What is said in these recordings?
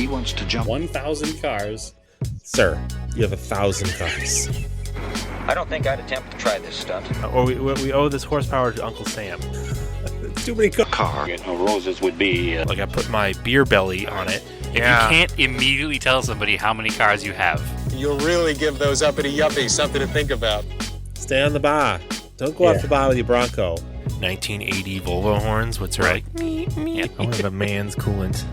He wants to jump 1,000 cars. Sir, you have 1,000 cars. I don't think I'd attempt to try this stunt. Or we owe this horsepower to Uncle Sam. Too many cars. car. You know, roses would be... Like I put my beer belly on it. If you can't immediately tell somebody how many cars you have. You'll really give those uppity yuppies something to think about. Stay on the bar. Don't go off the bar with your Bronco. 1980 Volvo horns, what's right? Yeah. I want to have a man's coolant.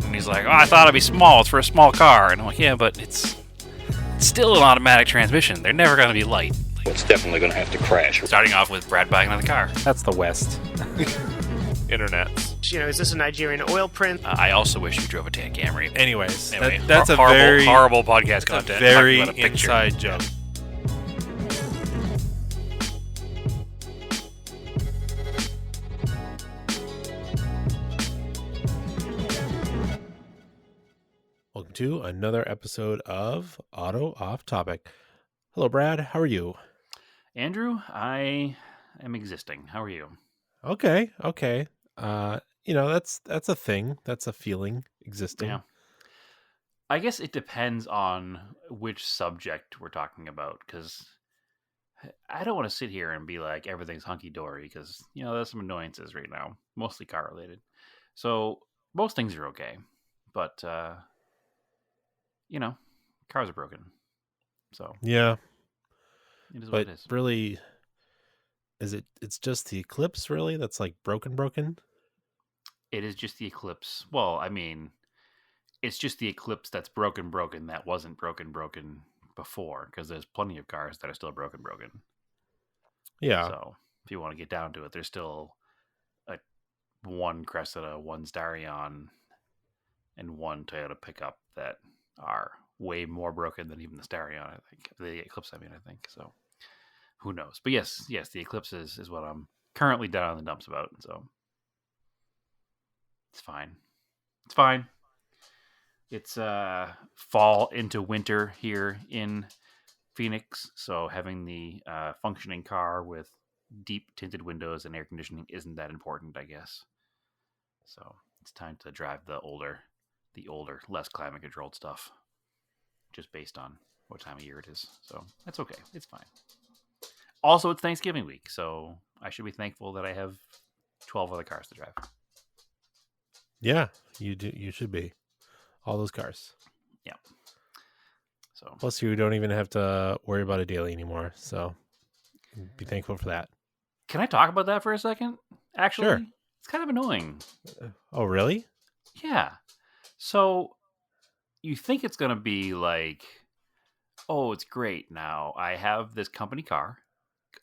And he's like, oh, I thought it'd be small. It's for a small car. And I'm like, yeah, but it's still an automatic transmission. They're never going to be light. It's definitely going to have to crash. Starting off with Brad buying another car. That's the West. Internet. You know, is this a Nigerian oil print? I also wish you drove a tan Camry. Anyways, Anyway, that's a horrible, very horrible podcast content. very Talking about a picture. inside joke. Welcome to another episode of Auto Off Topic. Hello, Brad. How are you? Andrew, I am existing. How are you? Okay. You know, that's a thing. That's a feeling, existing. Yeah. I guess it depends on which subject we're talking about, because I don't want to sit here and be like everything's hunky-dory, because, you know, there's some annoyances right now, mostly car-related. So most things are okay, but, you know, cars are broken. So Yeah. it is But what it is. really, it's just the Eclipse, really? That's like broken? It is just the Eclipse. Well, I mean, it's just the Eclipse that's broken that wasn't broken before, because there's plenty of cars that are still broken. Yeah. So if you want to get down to it, there's still one Cressida, one Starion, and one Toyota pickup that are way more broken than even the Starion, I think. The Eclipse, I think. So who knows? But yes, the Eclipse is what I'm currently down in the dumps about. So it's fine. It's fall into winter here in Phoenix, so having the functioning car with deep tinted windows and air conditioning isn't that important, I guess. So it's time to drive the older, less climate controlled stuff, just based on what time of year it is. So that's okay. It's fine. Also, it's Thanksgiving week, so I should be thankful that I have 12 other cars to drive. Yeah, you do. You should be. All those cars. Yeah. So Plus, you don't even have to worry about a daily anymore. So be thankful for that. can I talk about that for a second? Actually, Sure. It's kind of annoying. Oh, really? Yeah. So you think it's going to be like, oh, it's great. Now I have this company car.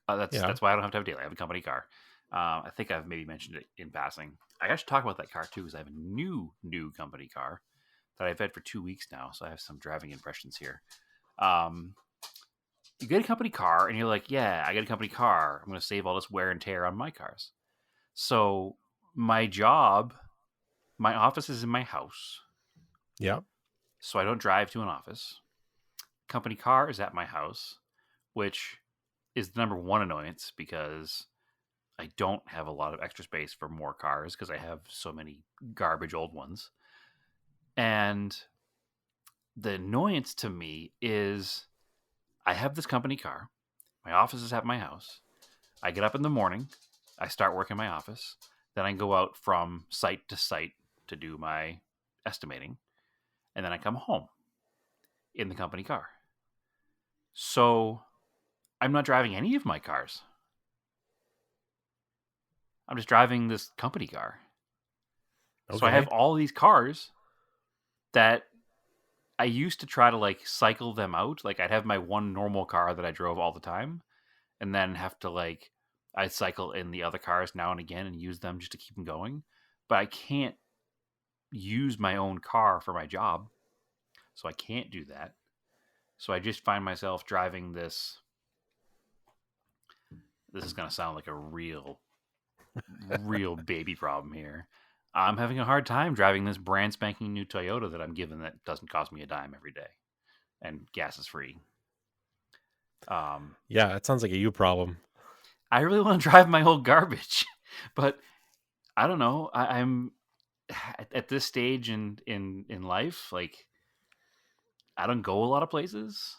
That's why I don't have to have a daily. I have a company car. I think I've maybe mentioned it in passing. I should talk about that car too, because I have a new company car that I've had for 2 weeks now. So I have some driving impressions here. You get a company car and you're like, yeah, I get a company car. I'm going to save all this wear and tear on my cars. So my office is in my house. Yeah. So I don't drive to an office. Company car is at my house, which is the number one annoyance, because I don't have a lot of extra space for more cars because I have so many garbage old ones. And the annoyance to me is I have this company car. My office is at my house. I get up in the morning. I start work in my office. Then I go out from site to site to do my estimating. And then I come home in the company car. So I'm not driving any of my cars. I'm just driving this company car. Okay. So I have all these cars that I used to try to like cycle them out. Like I'd have my one normal car that I drove all the time, and then have to like, I'd cycle in the other cars now and again and use them just to keep them going. But I can't use my own car for my job. So I can't do that. So I just find myself driving this. This is going to sound like a real baby problem here. I'm having a hard time driving this brand spanking new Toyota that I'm given that doesn't cost me a dime every day, and gas is free. Yeah, it sounds like a you problem. I really want to drive my old garbage, but I don't know. I'm at this stage in life, like I don't go a lot of places.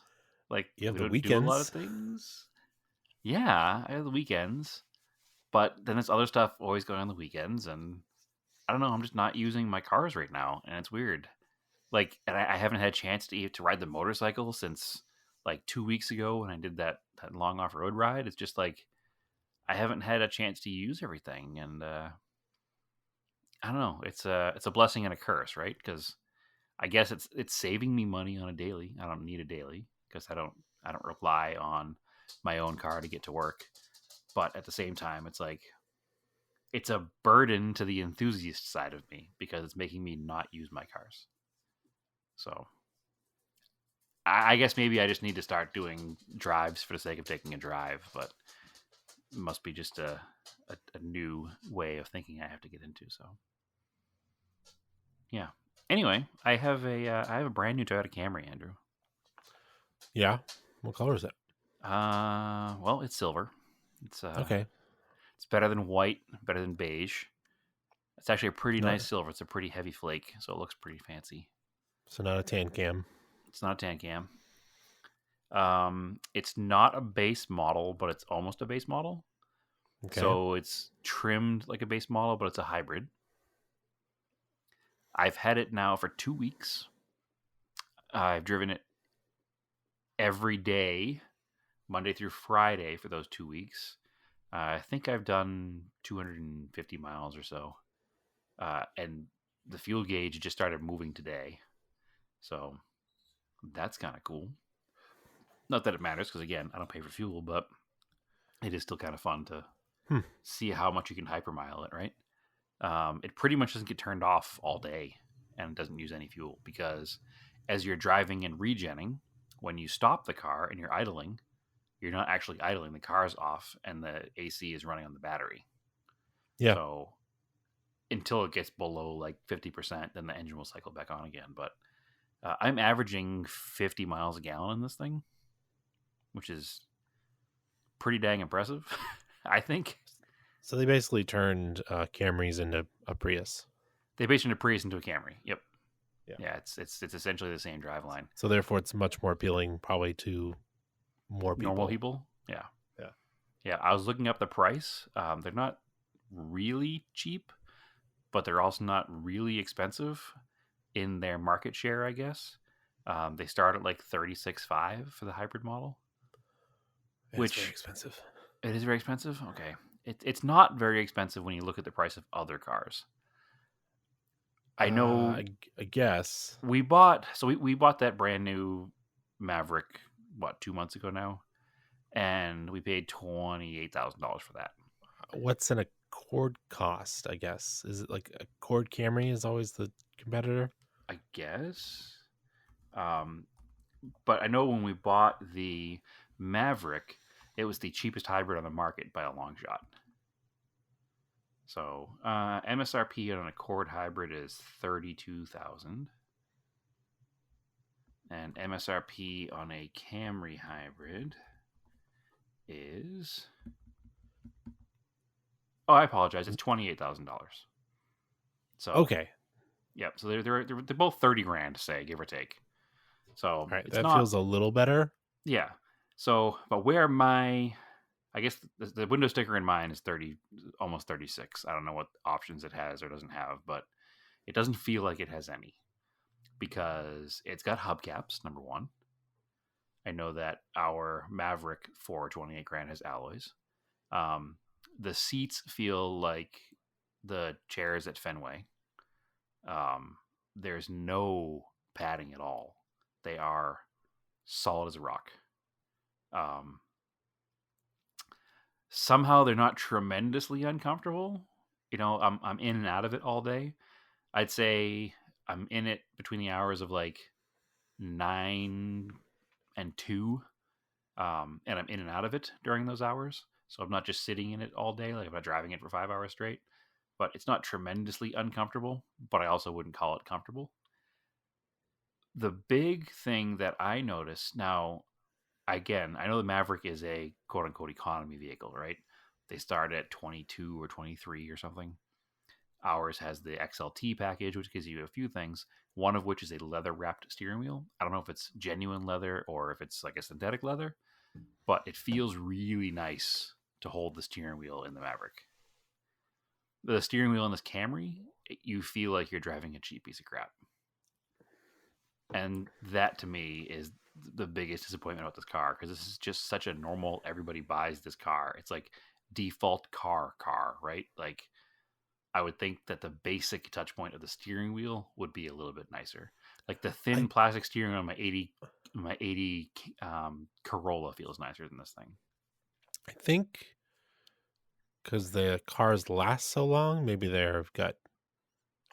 Like You have we the don't do a lot of weekends. things. Yeah, I have the weekends, but then there's other stuff always going on the weekends, and I don't know. I'm just not using my cars right now, and it's weird. Like, and I haven't had a chance to ride the motorcycle since like 2 weeks ago when I did that long off road ride. It's just like I haven't had a chance to use everything, and I don't know. It's a blessing and a curse, right? Because I guess it's saving me money on a daily. I don't need a daily because I don't rely on my own car to get to work. But at the same time, it's like it's a burden to the enthusiast side of me because it's making me not use my cars. So I guess maybe I just need to start doing drives for the sake of taking a drive, but it must be just a new way of thinking I have to get into. So yeah. Anyway, I have a brand new Toyota Camry, Andrew. Yeah. What color is it? Well, it's silver. It's Okay. it's better than white, better than beige. It's actually a pretty No, nice silver. It's a pretty heavy flake, so it looks pretty fancy. so not a tan cam. It's not a tan cam. It's not a base model, but it's almost a base model. Okay. So it's trimmed like a base model, but it's a hybrid. I've had it now for 2 weeks. I've driven it every day, Monday through Friday, for those 2 weeks. I think I've done 250 miles or so. And the fuel gauge just started moving today. So that's kind of cool. Not that it matters, because again, I don't pay for fuel, but it is still kind of fun to see how much you can hypermile it, right? It pretty much doesn't get turned off all day, and it doesn't use any fuel, because as you're driving and regenning, when you stop the car and you're idling, you're not actually idling. The car's off and the AC is running on the battery. Yeah. So until it gets below like 50%, then the engine will cycle back on again. But I'm averaging 50 miles a gallon in this thing, which is pretty dang impressive, I think. So they basically turned Camrys into a Prius. They basically turned a Prius into a Camry. Yep. Yeah. Yeah, it's essentially the same driveline. So therefore, it's much more appealing, probably to more people. Normal people. Yeah. Yeah. Yeah. I was looking up the price. They're not really cheap, but they're also not really expensive in their market share, I guess. They start at like $36,500 for the hybrid model. It's very expensive. It is very expensive? Okay. It's not very expensive when you look at the price of other cars. I know. I guess. We bought that brand new Maverick, 2 months ago now, and we paid $28,000 for that. What's an Accord cost? I guess is it like Accord Camry is always the competitor? I guess. But I know when we bought the Maverick, it was the cheapest hybrid on the market by a long shot. So MSRP on an Accord hybrid is $32,000, and MSRP on a Camry hybrid is I apologize, it's $28,000. So Okay. Yep. So they're both 30 grand, say, give or take. So All right. it's That not, feels a little better. yeah. So, but where I guess the window sticker in mine is 30, almost 36. I don't know what options it has or doesn't have, but it doesn't feel like it has any, because it's got hubcaps, number one. I know that our Maverick for 28 grand has alloys. The seats feel like the chairs at Fenway. There's no padding at all. They are solid as a rock. Somehow they're not tremendously uncomfortable. I'm in and out of it all day. I'd say I'm in it between the hours of like 9 and 2. And I'm in and out of it during those hours. So I'm not just sitting in it all day. Like I'm not driving it for 5 hours straight. But it's not tremendously uncomfortable, but I also wouldn't call it comfortable. The big thing that I notice now, again, I know the Maverick is a quote-unquote economy vehicle, right? They start at 22 or 23 or something. Ours has the XLT package, which gives you a few things, one of which is a leather-wrapped steering wheel. I don't know if it's genuine leather or if it's like a synthetic leather, but it feels really nice to hold the steering wheel in the Maverick. The steering wheel in this Camry, you feel like you're driving a cheap piece of crap. And that, to me, is the biggest disappointment about this car, because this is just such a normal, everybody buys this car. It's like default car, right? Like, I would think that the basic touch point of the steering wheel would be a little bit nicer. Like the thin plastic steering wheel on my 80 Corolla feels nicer than this thing. I think because the cars last so long, maybe they've got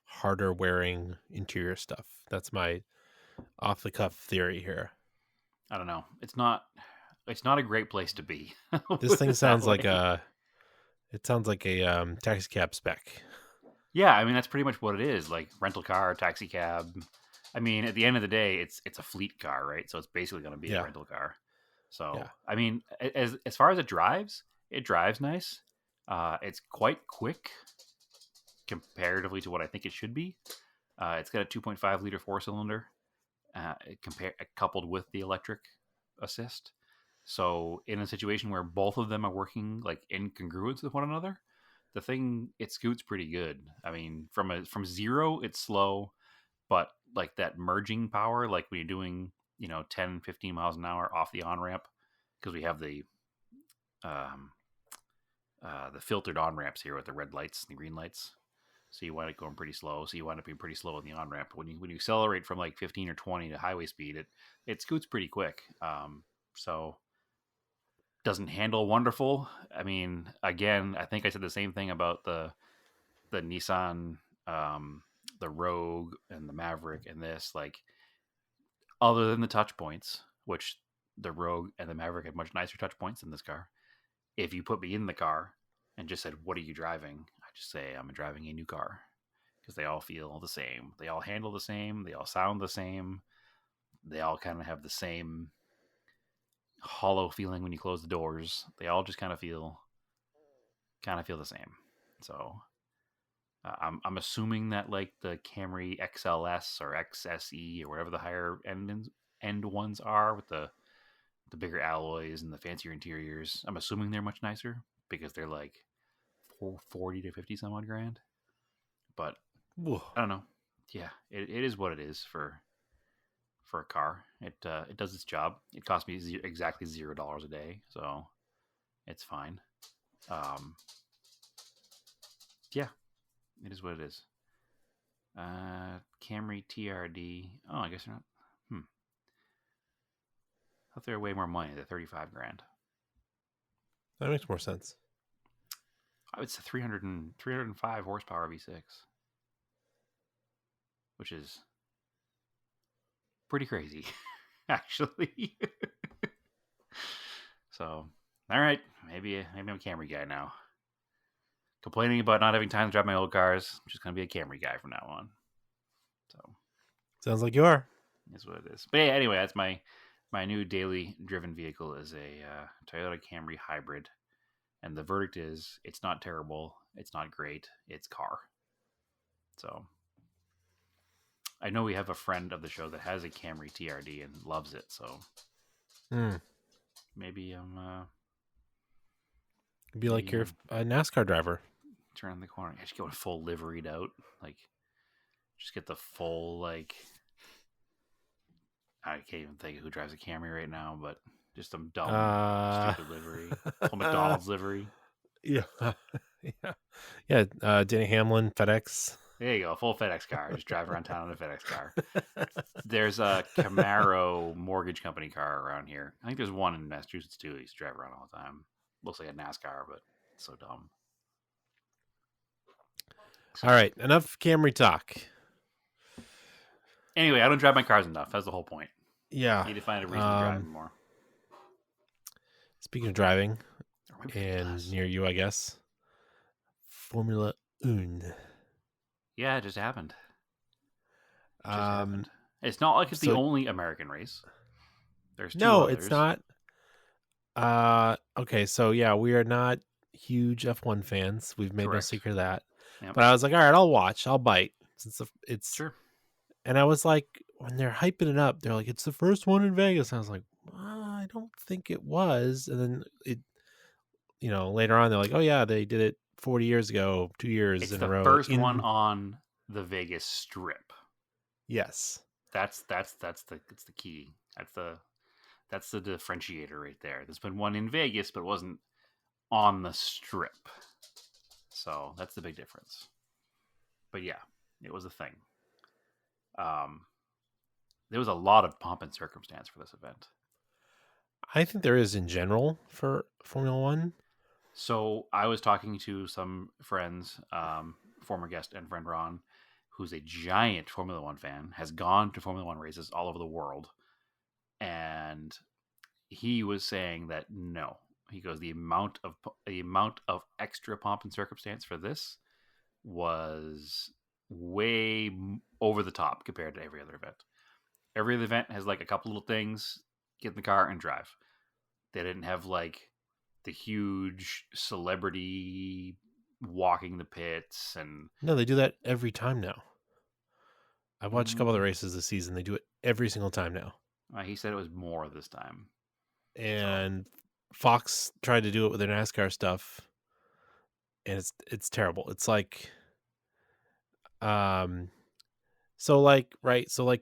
harder wearing interior stuff. That's my off the cuff theory here. I don't know. It's not a great place to be. This thing sounds like a taxi cab spec. Yeah, I mean that's pretty much what it is. Like rental car, taxi cab. I mean, at the end of the day, it's a fleet car, right? So it's basically going to be a rental car. So I mean, as far as it drives nice. It's quite quick comparatively to what I think it should be. It's got a 2.5 liter 4-cylinder, coupled with the electric assist. So in a situation where both of them are working like in congruence with one another, it scoots pretty good. I mean, from zero, it's slow, but like that merging power, like when you're doing, 10, 15 miles an hour off the on-ramp, because we have the filtered on-ramps here with the red lights and the green lights. So you wind up going pretty slow. So you wind up being pretty slow in the on-ramp. When you accelerate from like 15 or 20 to highway speed, it scoots pretty quick. So doesn't handle wonderful. I mean, again, I think I said the same thing about the Nissan, the Rogue and the Maverick and this. Like, other than the touch points, which the Rogue and the Maverick have much nicer touch points than this car. If you put me in the car and just said, "What are you driving?" I just say, "I'm driving a new car," because they all feel the same. They all handle the same. They all sound the same. They all kind of have the same hollow feeling when you close the doors. They all just kind of feel the same. So I'm assuming that like the Camry XLS or XSE or whatever the higher end ones are with the bigger alloys and the fancier interiors, I'm assuming they're much nicer because they're like 40 to 50 some odd grand. But I don't know. Yeah, it is what it is for a car. It does its job. It cost me exactly $0 a day, so it's fine. Yeah, it is what it is. Camry TRD. Oh, I guess they're not. I thought they were way more money. They're 35 grand. That makes more sense. I would say 305 horsepower V6, which is pretty crazy, actually. So, all right, maybe I'm a Camry guy now. Complaining about not having time to drive my old cars. I'm just gonna be a Camry guy from now on. So, sounds like you are. That's what it is. But yeah, anyway, that's my new daily driven vehicle is a Toyota Camry hybrid. And the verdict is, it's not terrible. It's not great. It's car. So I know we have a friend of the show that has a Camry TRD and loves it. So maybe I'm... be like you're a NASCAR driver. Turn the corner. I should go full liveried out. Like, just get the full, like... I can't even think of who drives a Camry right now, but just some dumb, stupid livery. Full McDonald's livery. Yeah. Danny Hamlin, FedEx. There you go. Full FedEx car. Just drive around town in a FedEx car. There's a Camaro mortgage company car around here. I think there's one in Massachusetts too. I used to drive around all the time. Looks like a NASCAR, but it's so dumb. All right. Enough Camry talk. Anyway, I don't drive my cars enough. That's the whole point. Yeah. I need to find a reason to drive more. Speaking of driving, and near you, I guess, Formula One. Yeah, it just happened. It's not like it's the only American race. There's two others. It's not. Okay, so yeah, we are not huge F1 fans. We've made no secret of that. Yep. But I was like, all right, I'll watch. I'll bite since it's. Sure. And I was like, when they're hyping it up, they're like, it's the first one in Vegas. And I was like, I don't think it was. And then later on, they're like, oh yeah, they did it 40 years ago, 2 years It's in the a row. first one on the Vegas Strip. Yes. It's the key. That's the differentiator right there. There's been one in Vegas, but it wasn't on the Strip. So that's the big difference. But yeah, it was a thing. There was a lot of pomp and circumstance for this event. I think there is in general for Formula One. So I was talking to some friends, former guest and friend Ron, who's a giant Formula One fan, has gone to Formula One races all over the world. And he was saying that no, he goes, the amount of extra pomp and circumstance for this was way over the top compared to every other event. Every other event has like a couple little things, get in the car and drive. They didn't have like the huge celebrity walking the pits and No, they do that every time now. I've watched a couple of the races this season. They do it every single time now. He said it was more this time. And Fox tried to do it with their NASCAR stuff, and it's terrible. It's like, so like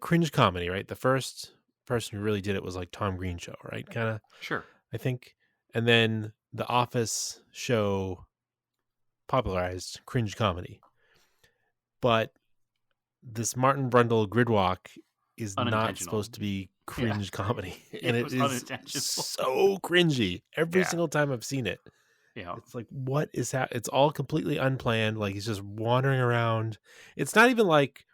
cringe comedy, right? The first person who really did it was like Tom Green show, right? Kind of, Sure. I think, and then The Office show popularized cringe comedy, but this Martin Brundle grid walk is not supposed to be cringe comedy, and it is so cringy every single time I've seen it. Yeah, it's like, what is that? It's all completely unplanned. Like he's just wandering around. It's not even like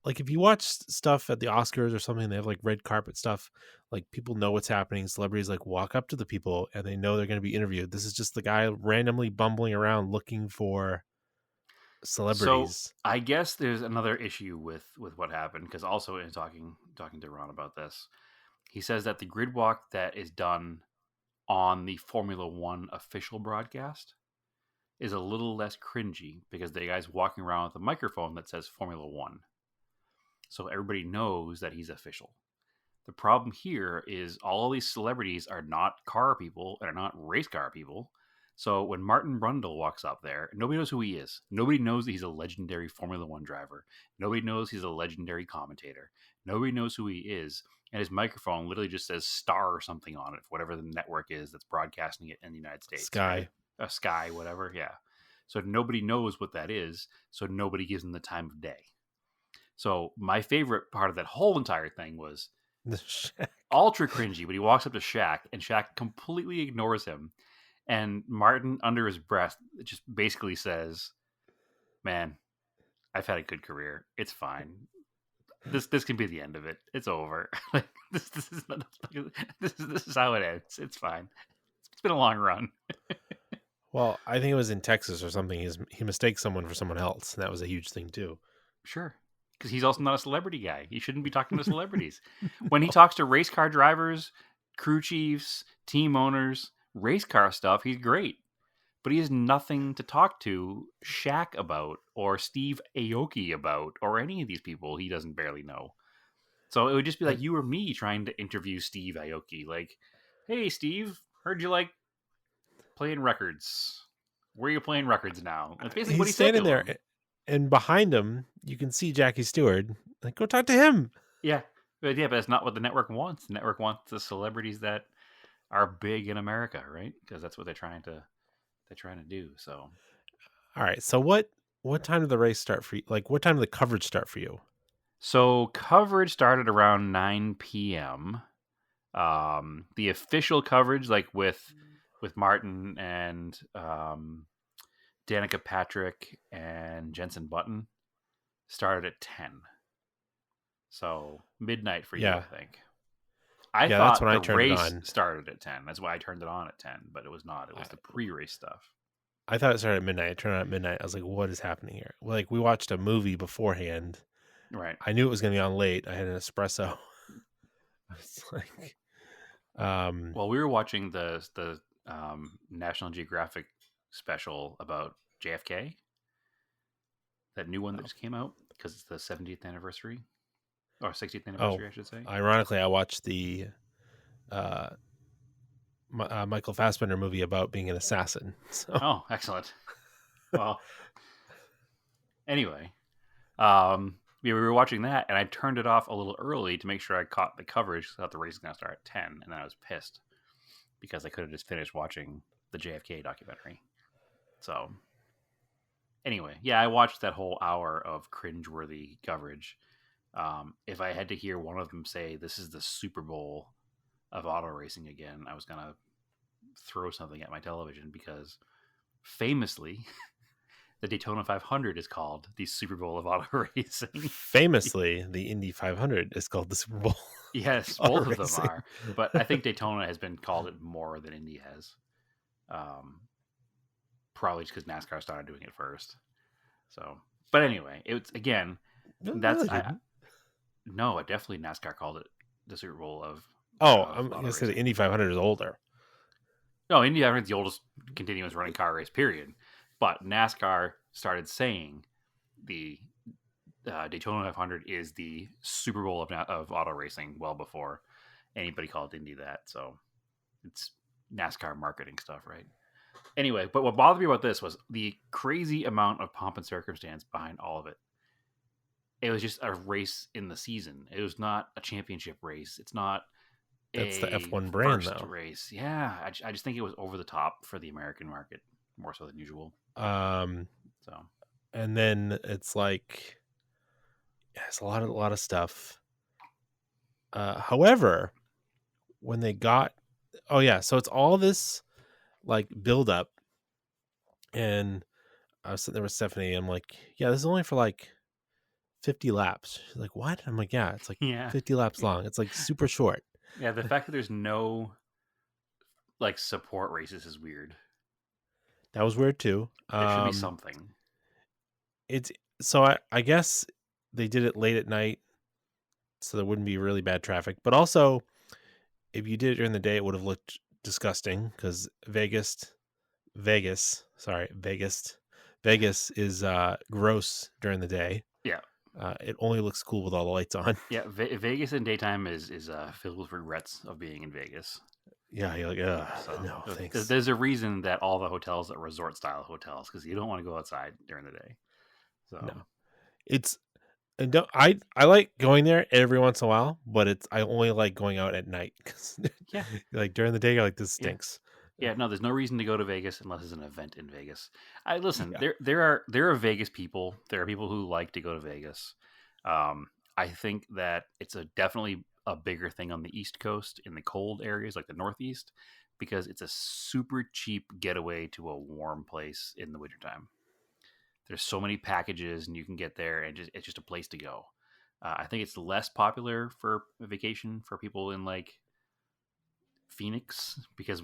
if you watch stuff at the Oscars or something, they have like red carpet stuff. Like people know what's happening. Celebrities like walk up to the people and they know they're going to be interviewed. This is just the guy randomly bumbling around looking for celebrities. So I guess there's another issue with what happened, because also in talking to Ron about this, he says that the grid walk that is done on the Formula One official broadcast is a little less cringy because the guy's walking around with a microphone that says Formula One, so everybody knows that he's official. The problem here is all these celebrities are not car people and are not race car people. So when Martin Brundle walks up there, nobody knows who he is. Nobody knows that he's a legendary Formula One driver. Nobody knows he's a legendary commentator. Nobody knows who he is. And his microphone literally just says Star or something on it, whatever the network is that's broadcasting it in the United States. Sky. Right? Sky, whatever, yeah. So nobody knows what that is, so nobody gives him the time of day. So my favorite part of that whole entire thing was ultra cringy, but he walks up to Shaq, and Shaq completely ignores him. And Martin, under his breath, just basically says, "Man, I've had a good career. It's fine. This can be the end of it. It's over. Like this is how it ends. It's fine. It's been a long run." Well, I think it was in Texas or something. He mistakes someone for someone else, and that was a huge thing too. Sure, because he's also not a celebrity guy. He shouldn't be talking to celebrities. When he talks to race car drivers, crew chiefs, team owners, race car stuff, he's great, but he has nothing to talk to Shaq about or Steve Aoki about or any of these people he doesn't barely know. So it would just be like you or me trying to interview Steve Aoki. Like, hey, Steve, heard you like playing records. Where are you playing records now? That's basically what he's standing there, and behind him you can see Jackie Stewart. Like, go talk to him. Yeah, but that's not what the network wants. The network wants the celebrities that are big in America, right? Because that's what they're trying to do. So, all right. So what time did the race start for you? Like, what time did the coverage start for you? So coverage started around 9 p.m. The official coverage, like with Martin and Danica Patrick and Jensen Button, started at 10. So midnight for you, I think. I thought that's when I turned race it on. Started at 10. That's why I turned it on at 10, but it was not. It was the pre-race stuff. I thought it started at midnight. I turned it on at midnight. I was like, what is happening here? Like, we watched a movie beforehand. Right. I knew it was going to be on late. I had an espresso. I was like, well, we were watching the National Geographic special about JFK, that new one that just came out because it's the 70th anniversary or 60th Oh, anniversary, I should say. ironically, I watched the Michael Fassbender movie about being an assassin. So Oh, excellent. Well, anyway, we were watching that, and I turned it off a little early to make sure I caught the coverage. 'Cause I thought the race was going to start at 10, and then I was pissed because I could have just finished watching the JFK documentary. So, anyway, yeah, I watched that whole hour of cringeworthy coverage. If I had to hear one of them say, "This is the Super Bowl of auto racing again," I was going to throw something at my television because famously, the Daytona 500 is called the Super Bowl of auto racing. famously, the Indy 500 is called the Super Bowl. Yes, Auto both of them racing. are. But I think Daytona has been called it more than Indy has. Probably just because NASCAR started doing it first. So, but anyway, it's again, No, that's they didn't. no, it definitely NASCAR called it the Super Bowl of. Oh, of I'm auto going to say the racing. Indy 500 is older. No, Indy 500 is the oldest continuous running car race, period. But NASCAR started saying the Daytona 500 is the Super Bowl of auto racing well before anybody called Indy that. So it's NASCAR marketing stuff, right? Anyway, but what bothered me about this was the crazy amount of pomp and circumstance behind all of it. It was just a race in the season. It was not a championship race. It's not That's the a F1 brand, first though. race. Yeah, I just think it was over the top for the American market more so than usual. So And then it's like, yeah, it's a lot of stuff. However, when they got, oh yeah, so it's all this like build up, and I was sitting there with Stephanie. I'm like, yeah, this is only for like 50 laps. She's like, what? I'm like, yeah, it's like yeah, 50 laps long. It's like super short. yeah. The fact that there's no like support races is weird. That was weird too. There should be something. It's so I guess they did it late at night, so there wouldn't be really bad traffic. But also, if you did it during the day, it would have looked disgusting because Vegas is gross during the day. Yeah, It only looks cool with all the lights on. yeah. Vegas in daytime is filled with regrets of being in Vegas. Yeah, you're like, ugh, So no, thanks. there's a reason that all the hotels are resort style hotels because you don't want to go outside during the day. So No. It's and don't, I like going there every once in a while, but I only like going out at night because yeah, like during the day you're like, this Yeah. stinks. yeah. No, there's no reason to go to Vegas unless there's an event in Vegas. I listen. Yeah. There are Vegas people. There are people who like to go to Vegas. I think that it's definitely a bigger thing on the East Coast in the cold areas like the Northeast because it's a super cheap getaway to a warm place in the wintertime. There's so many packages and you can get there and it's just a place to go. I think it's less popular for a vacation for people in like Phoenix because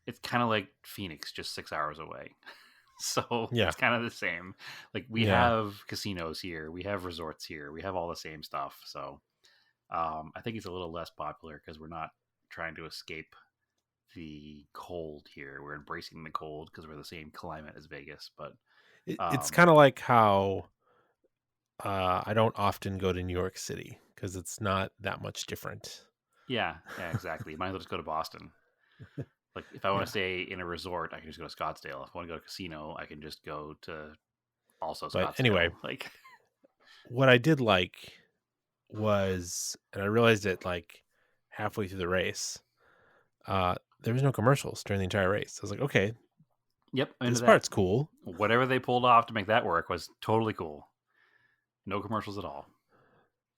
it's kind of like Phoenix, just 6 hours away. So Yeah. it's kind of the same. Like we Yeah. have casinos here, we have resorts here, we have all the same stuff. So I think it's a little less popular because we're not trying to escape the cold here. We're embracing the cold because we're the same climate as Vegas. But It's kind of like how I don't often go to New York City because it's not that much different. yeah, exactly. Might as well just go to Boston. Like if I want to stay in a resort, I can just go to Scottsdale. If I want to go to a casino, I can just go to also Scottsdale. But anyway, like what I did like was, and I realized it like halfway through the race, there was no commercials during the entire race. I was like, okay, yep, into this that. part's cool. Whatever they pulled off to make that work was totally cool. No commercials at all.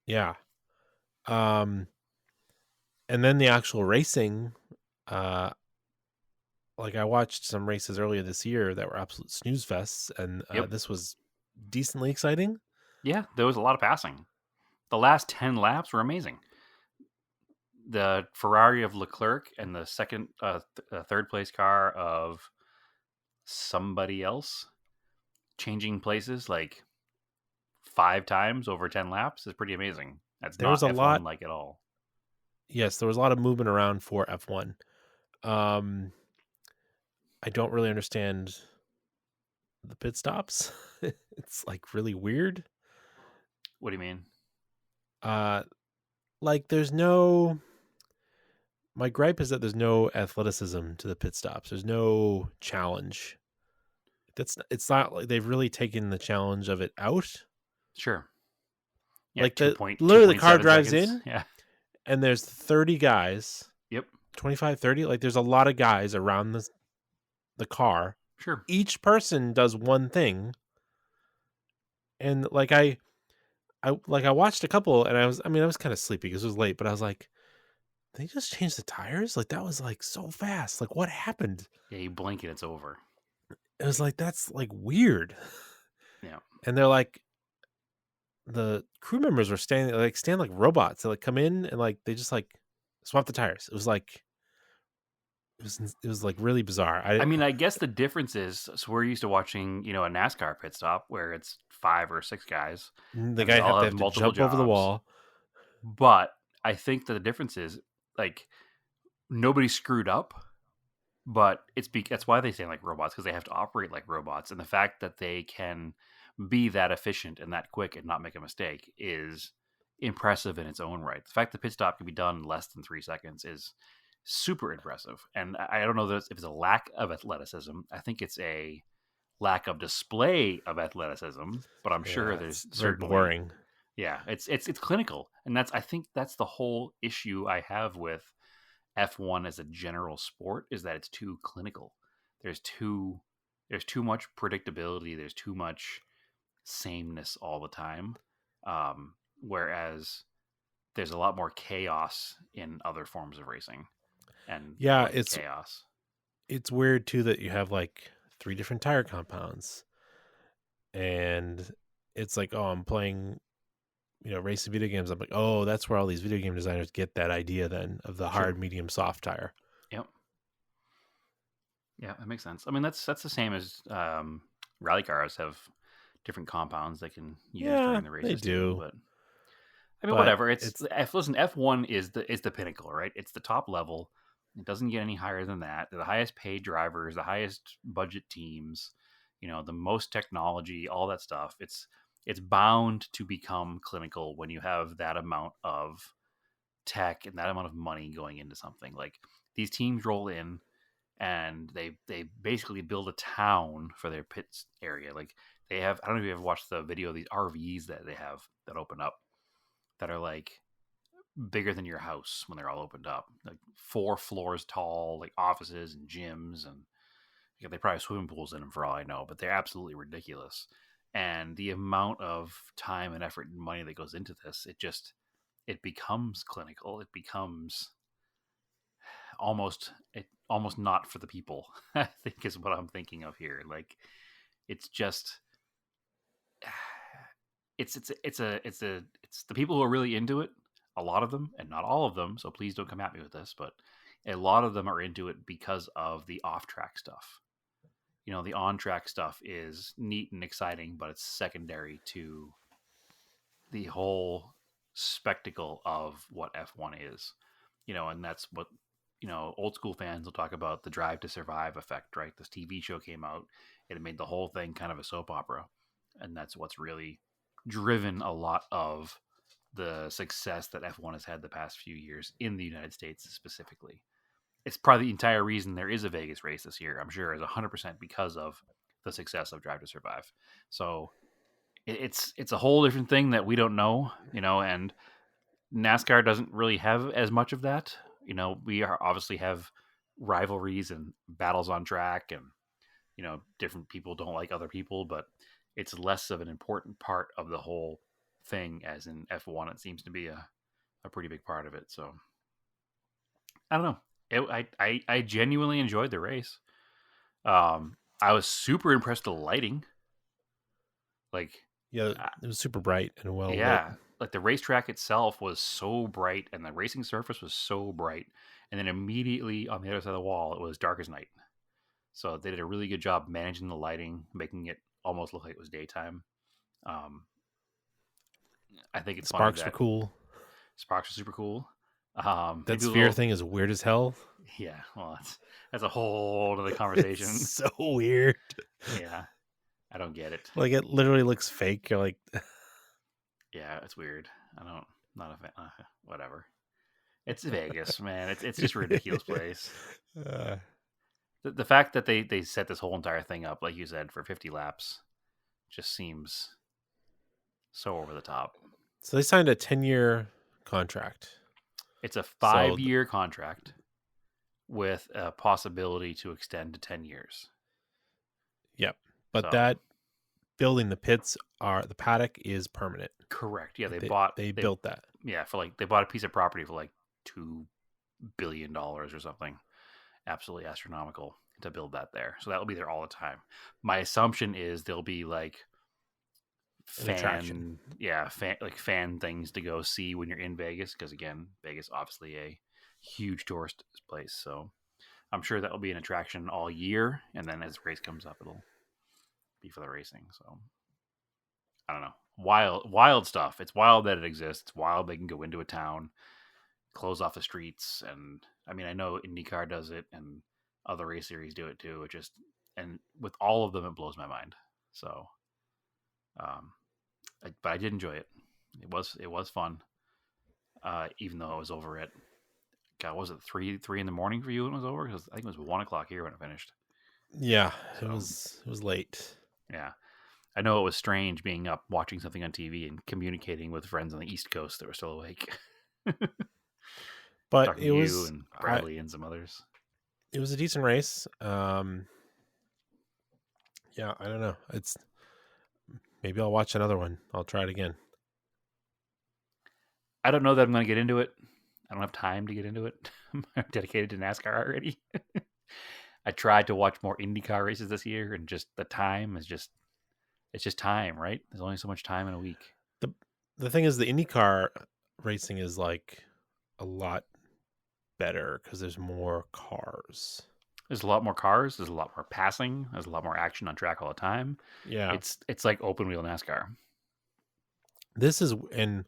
Yeah. And then the actual racing, like I watched some races earlier this year that were absolute snooze fests, and Yep. this was decently exciting. Yeah, there was a lot of passing. The last 10 laps were amazing. The Ferrari of Leclerc and the third place car of somebody else changing places like 5 times over 10 laps is pretty amazing. That's There not was a F1 lot- like at all. Yes, there was a lot of movement around for F1. I don't really understand the pit stops. It's like really weird. What do you mean? Like there's no. My gripe is that there's no athleticism to the pit stops. There's no challenge. It's not like they've really taken the challenge of it out. Sure. Yeah, Like literally the car drives seconds. in, Yeah. and there's 30 guys. Yep. 25, 30. Like there's a lot of guys around the car. Sure. Each person does one thing. And like I watched a couple, and I was kind of sleepy because it was late, but I was like, they just changed the tires? Like that was like so fast. Like what happened? Yeah, you blink and it's over. It was like, that's like weird. Yeah. And they're like, the crew members were stand like robots. They like come in and like they just like swap the tires. It was like really bizarre. I mean, I guess the difference is, so we're used to watching, a NASCAR pit stop where it's 5 or 6 guys. The guy have to jump over the wall. But I think that the difference is, like, nobody screwed up, but that's why they stand like robots, because they have to operate like robots. And the fact that they can be that efficient and that quick and not make a mistake is impressive in its own right. The fact that pit stop can be done in less than 3 seconds is super impressive. And I don't know if it's a lack of athleticism. I think it's a lack of display of athleticism, but I'm sure there's certainly boring. Yeah, it's clinical. And I think that's the whole issue I have with F1 as a general sport, is that it's too clinical. There's too much predictability. There's too much sameness all the time. Whereas there's a lot more chaos in other forms of racing. And it's chaos. It's weird too that you have like 3 different tire compounds, and it's like, oh, I'm playing, racing video games. I'm like, oh, that's where all these video game designers get that idea then of the hard, medium, soft tire. Yep. Yeah, that makes sense. I mean, that's the same as rally cars have different compounds they can use during the races. They do. But I mean, whatever. Listen, F1 is the pinnacle, right? It's the top level. It doesn't get any higher than that. They're the highest paid drivers, the highest budget teams, the most technology, all that stuff. It's bound to become clinical when you have that amount of tech and that amount of money going into something. Like, these teams roll in and they basically build a town for their pits area. Like, they have, I don't know if you ever watched the video of these RVs that they have that open up that are like bigger than your house when they're all opened up, like 4 floors tall, like offices and gyms, and they probably have swimming pools in them for all I know, but they're absolutely ridiculous. And the amount of time and effort and money that goes into this, it becomes clinical. It becomes almost not for the people, I think, is what I'm thinking of here. Like, it's just, it's the people who are really into it. A lot of them, and not all of them, so please don't come at me with this, but a lot of them are into it because of the off-track stuff. The on-track stuff is neat and exciting, but it's secondary to the whole spectacle of what F1 is. And that's what, old school fans will talk about, the Drive to Survive effect, right? This TV show came out, and it made the whole thing kind of a soap opera. And that's what's really driven a lot of the success that F1 has had the past few years in the United States specifically. It's probably the entire reason there is a Vegas race this year, I'm sure, is 100% because of the success of Drive to Survive. So it's a whole different thing that we don't know, and NASCAR doesn't really have as much of that. We obviously have rivalries and battles on track, and, different people don't like other people, but it's less of an important part of the whole thing, as in F1 it seems to be a pretty big part of it. So I don't know, I genuinely enjoyed the race. I was super impressed with the lighting. Like, it was super bright and well lit. Like, the racetrack itself was so bright, and the racing surface was so bright, and then immediately on the other side of the wall it was dark as night. So they did a really good job managing the lighting, making it almost look like it was daytime. I think it's Sparks were cool. Sparks are super cool. That sphere thing is weird as hell. Yeah, well, that's a whole other conversation. It's so weird. Yeah, I don't get it. Like it literally looks fake. You're like, Yeah, it's weird. Not a fan. Whatever. It's Vegas, man. It's just a ridiculous place. uh, The fact that they set this whole entire thing up, like you said, for 50 laps, just seems so over the top. so they signed a 10-year contract. It's a 5-year contract with a possibility to extend to 10 years. Yep. But So- that building the pits the paddock is permanent. Correct. Yeah, they built that. Yeah, they bought a piece of property for like $2 billion or something. Absolutely astronomical to build that there. So that'll be there all the time. My assumption is there'll be like attraction. fan things to go see when you're in Vegas, because again, Vegas obviously a huge tourist place. So I'm sure that will be an attraction all year, and then as the race comes up, it'll be for the racing. So I don't know. Wild stuff. It's wild that it exists. It's wild they can go into a town, close off the streets, and I mean, I know IndyCar does it and other race series do it too. And with all of them, it blows my mind. So, but I did enjoy it. It was fun. Even though it was over at, God, was it 3 in the morning for you when it was over? Because I think it was 1 o'clock here when it finished. Yeah, So- it was late. Yeah. I know it was strange being up watching something on TV and communicating with friends on the East Coast that were still awake. But Talking it to was you and Bradley and some others. it was a decent race. Yeah, I don't know. Maybe I'll watch another one. I'll try it again. I don't know that I'm going to get into it. I don't have time to get into it. I'm dedicated to NASCAR already. I tried to watch more IndyCar races this year, and just the time is it's just time, right? There's only so much time in a week. The thing is, the IndyCar racing is like a lot better because there's more cars. There's a lot more cars. There's a lot more passing. There's a lot more action on track all the time. Yeah, It's like open wheel NASCAR. this is, and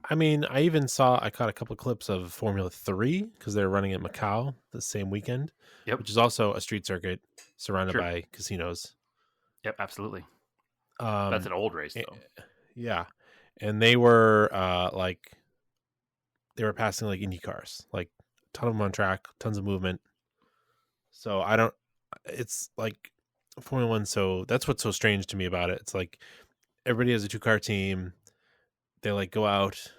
I mean, I caught a couple of clips of Formula 3 because they're running at Macau the same weekend, Yep. which is also a street circuit surrounded Sure. by casinos. Yep, absolutely. Um, That's an old race though. Yeah, and they were they were passing like Indy cars, like a ton of them on track, tons of movement. So it's like Formula One. So that's what's so strange to me about it. It's like everybody has a 2-car team. They like go out.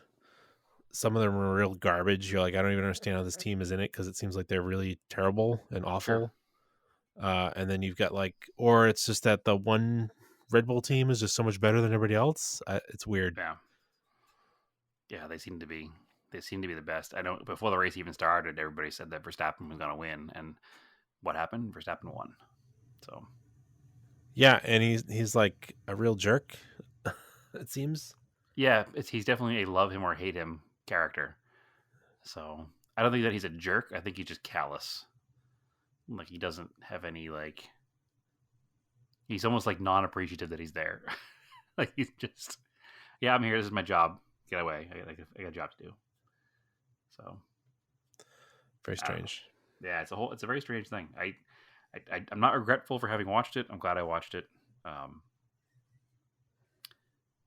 Some of them are real garbage. You're like, I don't even understand how this team is in it because it seems like they're really terrible and awful. And then you've got or it's just that the one Red Bull team is just so much better than everybody else. It's weird. Yeah, they seem to be the best. I know before the race even started, everybody said that Verstappen was going to win, and what happened? Verstappen won. So Yeah, and he's like a real jerk. It seems. yeah, he's definitely a love him or hate him character. So I don't think that he's a jerk. I think he's just callous. Like he doesn't have any he's almost like non-appreciative that he's there. Like he's just, yeah, I'm here. This is my job. Get away. I got a job to do. So Very strange. yeah, it's a very strange thing. I'm not regretful for having watched it. I'm glad I watched it.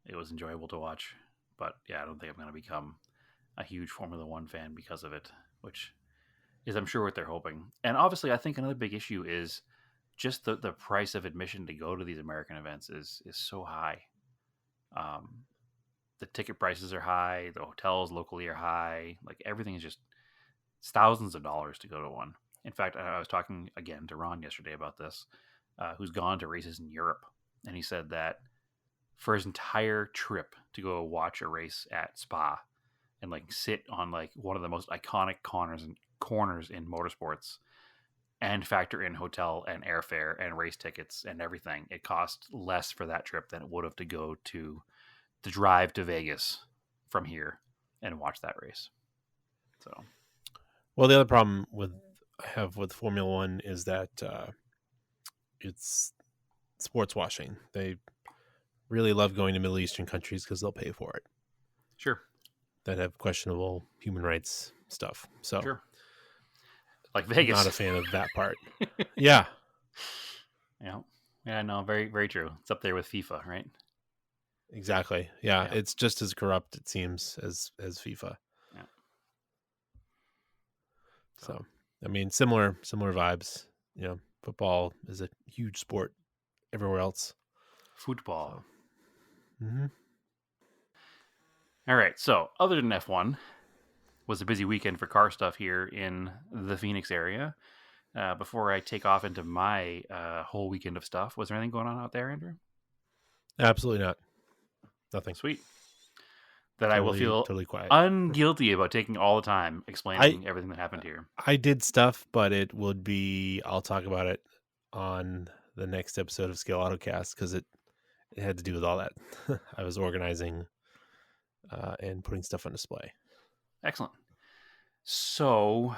It was enjoyable to watch, but yeah, I don't think I'm going to become a huge Formula One fan because of it, which is, I'm sure, what they're hoping. And obviously, I think another big issue is just the price of admission to go to these American events is so high. The ticket prices are high. The hotels locally are high. Like everything is just, it's thousands of dollars to go to one. In fact, I was talking again to Ron yesterday about this, who's gone to races in Europe. And he said that for his entire trip to go watch a race at Spa and sit on one of the most iconic corners in motorsports and factor in hotel and airfare and race tickets and everything, it cost less for that trip than it would have to go to the drive to Vegas from here and watch that race. So, Well, the other problem I have with Formula One is that it's sports washing. They really love going to Middle Eastern countries because they'll pay for it. sure. That have questionable human rights stuff. So, Sure. Like Vegas. not a fan of that part. Yeah. Yeah. Yeah, no, very, very true. It's up there with FIFA, right? Exactly. Yeah, Yeah. it's just as corrupt, it seems, as FIFA. Yeah. So, I mean, similar vibes. You know, football is a huge sport everywhere else. Football. So, mm-hmm. All right. So, other than F1, was a busy weekend for car stuff here in the Phoenix area. Before I take off into my whole weekend of stuff, was there anything going on out there, Andrew? Absolutely not. Nothing. Sweet. That I will feel totally quiet. unguilty about taking all the time explaining everything that happened here. I did stuff, but it would be, I'll talk about it on the next episode of Scale Autocast because it had to do with all that. I was organizing and putting stuff on display. Excellent. So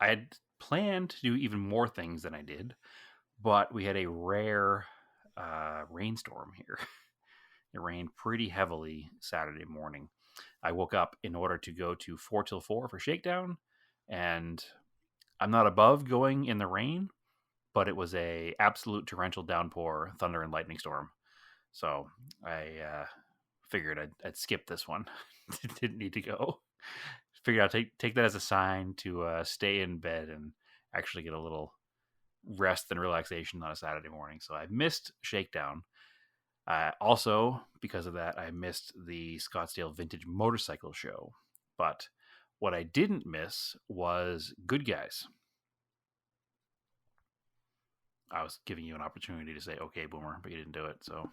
I had planned to do even more things than I did, but we had a rare rainstorm here. It rained pretty heavily Saturday morning. I woke up in order to go to 4 till 4 for Shakedown, and I'm not above going in the rain, but it was a absolute torrential downpour, thunder and lightning storm. So I figured I'd skip this one. Didn't need to go. Figured I'd take that as a sign to stay in bed and actually get a little rest and relaxation on a Saturday morning. So I missed Shakedown. Also, because of that, I missed the Scottsdale Vintage Motorcycle Show. But what I didn't miss was Good Guys. I was giving you an opportunity to say, okay, Boomer, but you didn't do it. So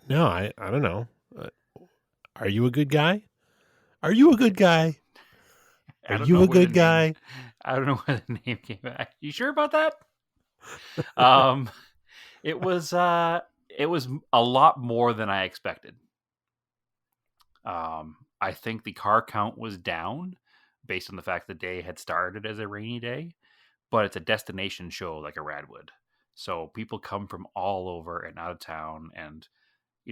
No, I don't know. Are you a good guy? Are you a good guy? Are you a good guy? I don't know where the name came back. You sure about that? It was a lot more than I expected. I think the car count was down based on the fact the day had started as a rainy day, but it's a destination show like a Radwood. So people come from all over and out of town, and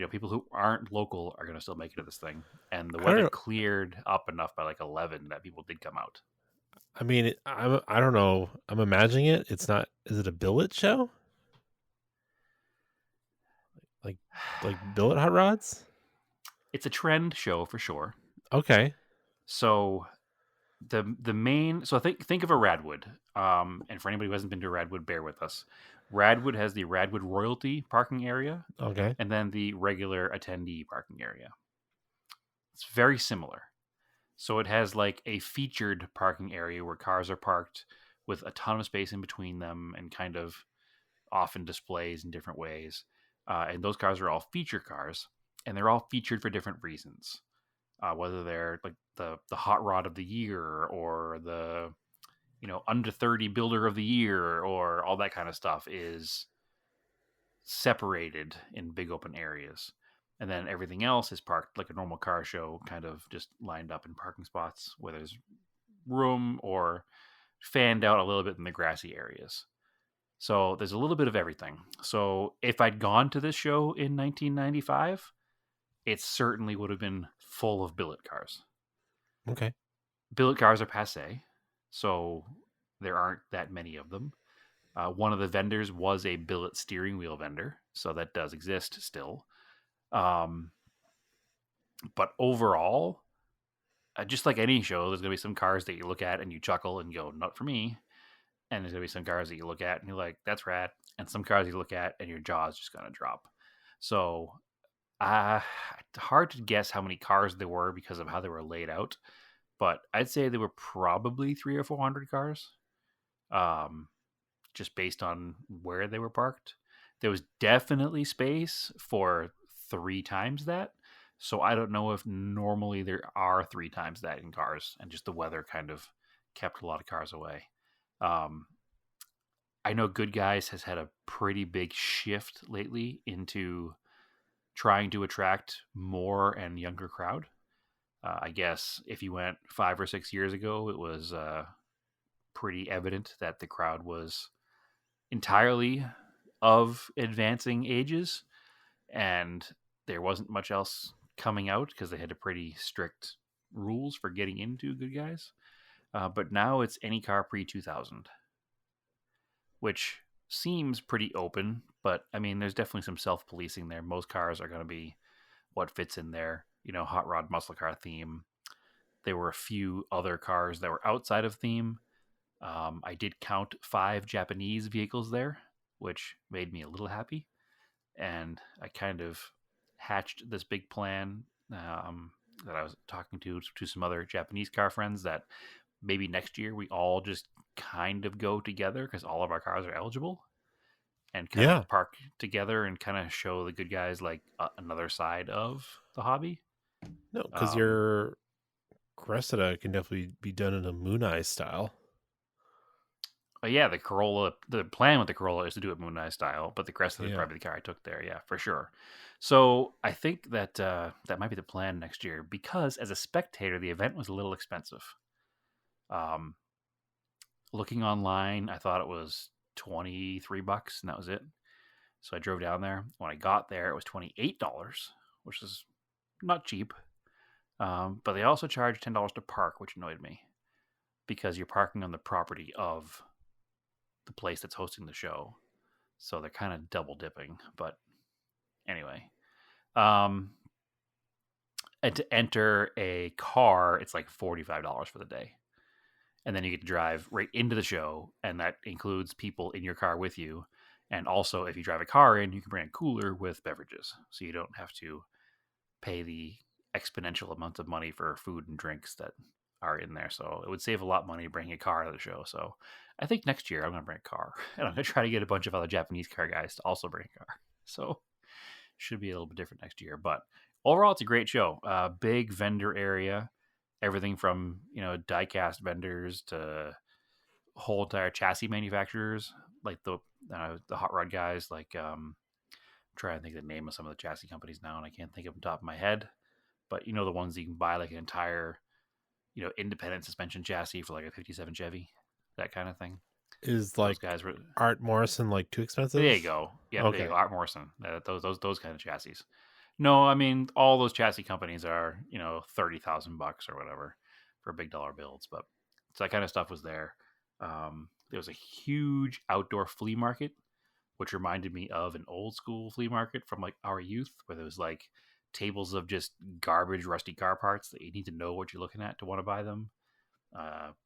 people who aren't local are going to still make it to this thing. And the weather cleared up enough by like 11 that people did come out. I mean, I don't know. I'm imagining it. It's not. Is it a billet show? Like billet hot rods? It's a trend show for sure. Okay. So the main, so think of a Radwood. And for anybody who hasn't been to Radwood, bear with us. Radwood has the Radwood Royalty parking area. Okay. And then the regular attendee parking area. It's very similar. So it has like a featured parking area where cars are parked with a ton of space in between them and kind of often displays in different ways. And those cars are all feature cars, and they're all featured for different reasons. Whether they're like the hot rod of the year or the under 30 builder of the year or all that kind of stuff is separated in big open areas. And then everything else is parked like a normal car show, kind of just lined up in parking spots where there's room or fanned out a little bit in the grassy areas. So there's a little bit of everything. So if I'd gone to this show in 1995, it certainly would have been full of billet cars. Okay. Billet cars are passé, so there aren't that many of them. One of the vendors was a billet steering wheel vendor, so that does exist still. But overall, just like any show, there's going to be some cars that you look at and you chuckle and go, not for me. And there's going to be some cars that you look at and you're like, that's rad. And some cars you look at and your jaw is just going to drop. So hard to guess how many cars there were because of how they were laid out. But I'd say there were probably 300 or 400 cars, just based on where they were parked. There was definitely space for 3 times that. So I don't know if normally there are 3 times that in cars, and just the weather kind of kept a lot of cars away. I know Good Guys has had a pretty big shift lately into trying to attract more and younger crowd. I guess if you went 5 or 6 years ago, it was pretty evident that the crowd was entirely of advancing ages, and there wasn't much else coming out because they had a pretty strict rules for getting into Good Guys. But now it's any car pre-2000, which seems pretty open, but I mean, there's definitely some self-policing there. Most cars are going to be what fits in there, hot rod muscle car theme. There were a few other cars that were outside of theme. I did count 5 Japanese vehicles there, which made me a little happy. And I kind of hatched this big plan that I was talking to some other Japanese car friends that maybe next year we all just kind of go together because all of our cars are eligible and kind Yeah. of park together and kind of show the good guys like another side of the hobby. No, because Um, your Cressida can definitely be done in a Moon Eye style. But yeah, the Corolla, the plan with the Corolla is to do it Moon Eye style, but the Cresta is Yeah. probably the car I took there. Yeah, for sure. So I think that that might be the plan next year because as a spectator, the event was a little expensive. Looking online, I thought it was $23 and that was it. So I drove down there. When I got there, it was $28, which is not cheap. But they also charged $10 to park, which annoyed me because you're parking on the property of the place that's hosting the show. So they're kind of double dipping. But anyway, and to enter a car, it's like $45 for the day. And then you get to drive right into the show. And that includes people in your car with you. And also, if you drive a car in, you can bring a cooler with beverages. So you don't have to pay the exponential amounts of money for food and drinks that are in there. So it would save a lot of money bringing a car to the show. So I think next year I'm going to bring a car. And I'm going to try to get a bunch of other Japanese car guys to also bring a car. So should be a little bit different next year. But overall, it's a great show. Big vendor area. Everything from, die-cast vendors to whole entire chassis manufacturers, like the hot rod guys, like I'm trying to think of the name of some of the chassis companies now, and I can't think of them top of my head. But the ones that you can buy like an entire, independent suspension chassis for like a '57 Chevy, that kind of thing. Is Those like guys were. Art Morrison like too expensive? There you go. Yeah, Okay. there you go. Art Morrison. Those kind of chassis. No, I mean all those chassis companies are $30,000 or whatever for big dollar builds, but so that kind of stuff was there. There was a huge outdoor flea market, which reminded me of an old school flea market from like our youth, where there was like tables of just garbage, rusty car parts that you need to know what you're looking at to want to buy them.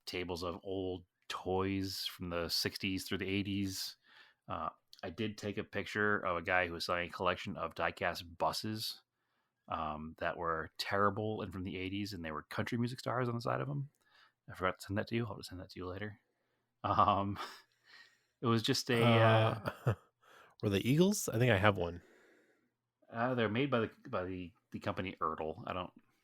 Tables of old toys from the 60s through the 80s. I did take a picture of a guy who was selling a collection of diecast buses that were terrible and from the 80s, and they were country music stars on the side of them. I forgot to send that to you. I'll just send that to you later. It was just a. Were they Eagles? I think I have one. They're made by the company Ertl.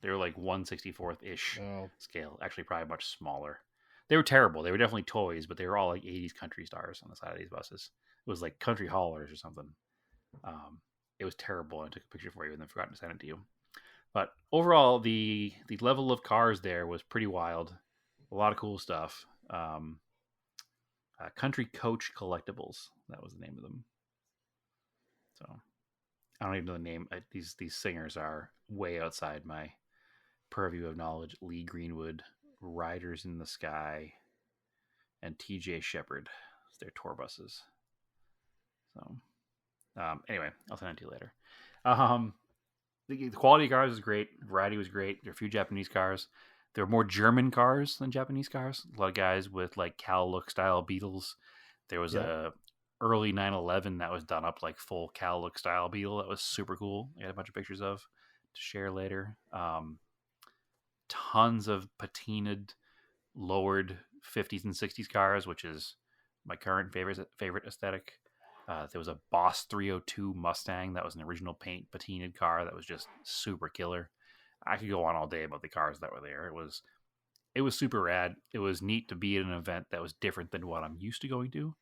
They were like 1/64th ish scale. Actually, probably much smaller. They were terrible. They were definitely toys, but they were all like 80s country stars on the side of these buses. It was like country haulers or something. It was terrible. I took a picture for you and then forgot to send it to you. But overall, the level of cars there was pretty wild. A lot of cool stuff. Country Coach Collectibles. That was the name of them. So I don't even know the name. These singers are way outside my purview of knowledge. Lee Greenwood, Riders in the Sky, and TJ Shepard. It's their tour buses. So anyway, I'll send it to you later. The quality of cars was great. Variety was great. There are a few Japanese cars. There were more German cars than Japanese cars. A lot of guys with like Cal look style Beetles. There was a early 911 that was done up like full Cal look style Beetle. That was super cool. I got a bunch of pictures of to share later. Tons of patinaed, lowered 50s and 60s cars, which is my current favorite aesthetic. There was a Boss 302 Mustang that was an original paint patinaed car that was just super killer. I could go on all day about the cars that were there. It was super rad. It was neat to be at an event that was different than what I'm used to going to,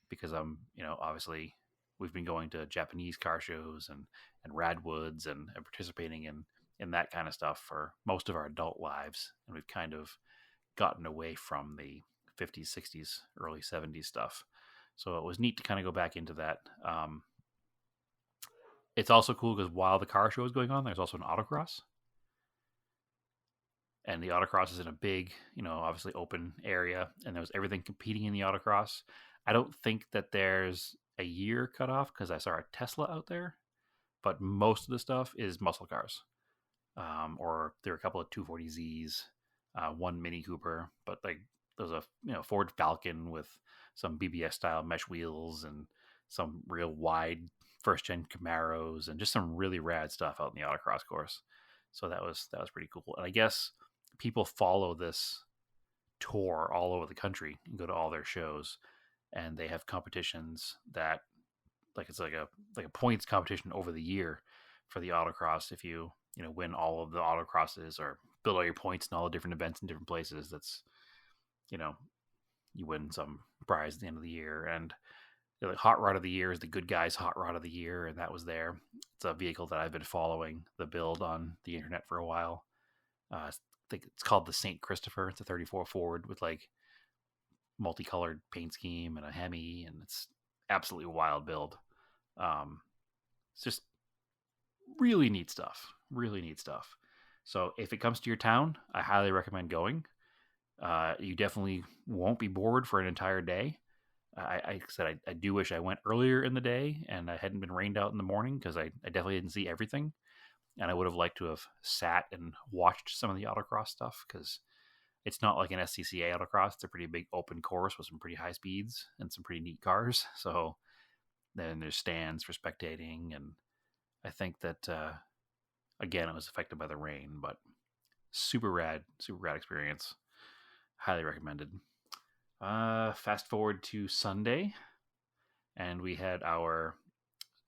because I'm, obviously we've been going to Japanese car shows and Radwoods and participating in that kind of stuff for most of our adult lives, and we've kind of gotten away from the 50s, 60s, early 70s stuff. So it was neat to kind of go back into that. It's also cool because while the car show is going on, there's also an autocross. And the autocross is in a big, obviously open area. And there was everything competing in the autocross. I don't think that there's a year cutoff because I saw a Tesla out there, but most of the stuff is muscle cars. Or there are a couple of 240Zs, one Mini Cooper, but like there's a Ford Falcon with some BBS style mesh wheels and some real wide first gen Camaros and just some really rad stuff out in the autocross course. So that was pretty cool. And I guess people follow this tour all over the country and go to all their shows, and they have competitions that it's like a points competition over the year for the autocross. If you win all of the autocrosses or build all your points in all the different events in different places, that's you win some prize at the end of the year. And the hot rod of the year is the good guys hot rod of the year, and that was there. It's a vehicle that I've been following the build on the internet for a while. I think it's called the St. Christopher. It's a 34 Ford with like multicolored paint scheme and a Hemi, and it's absolutely wild build. It's just really neat stuff. Really neat stuff. So if it comes to your town, I highly recommend going. You definitely won't be bored for an entire day. I said I do wish I went earlier in the day and I hadn't been rained out in the morning, because I definitely didn't see everything. And I would have liked to have sat and watched some of the autocross stuff, because it's not like an SCCA autocross. It's a pretty big open course with some pretty high speeds and some pretty neat cars. So then there's stands for spectating. And I think that, again, it was affected by the rain, but super rad experience. Highly recommended. Fast forward to Sunday, and we had our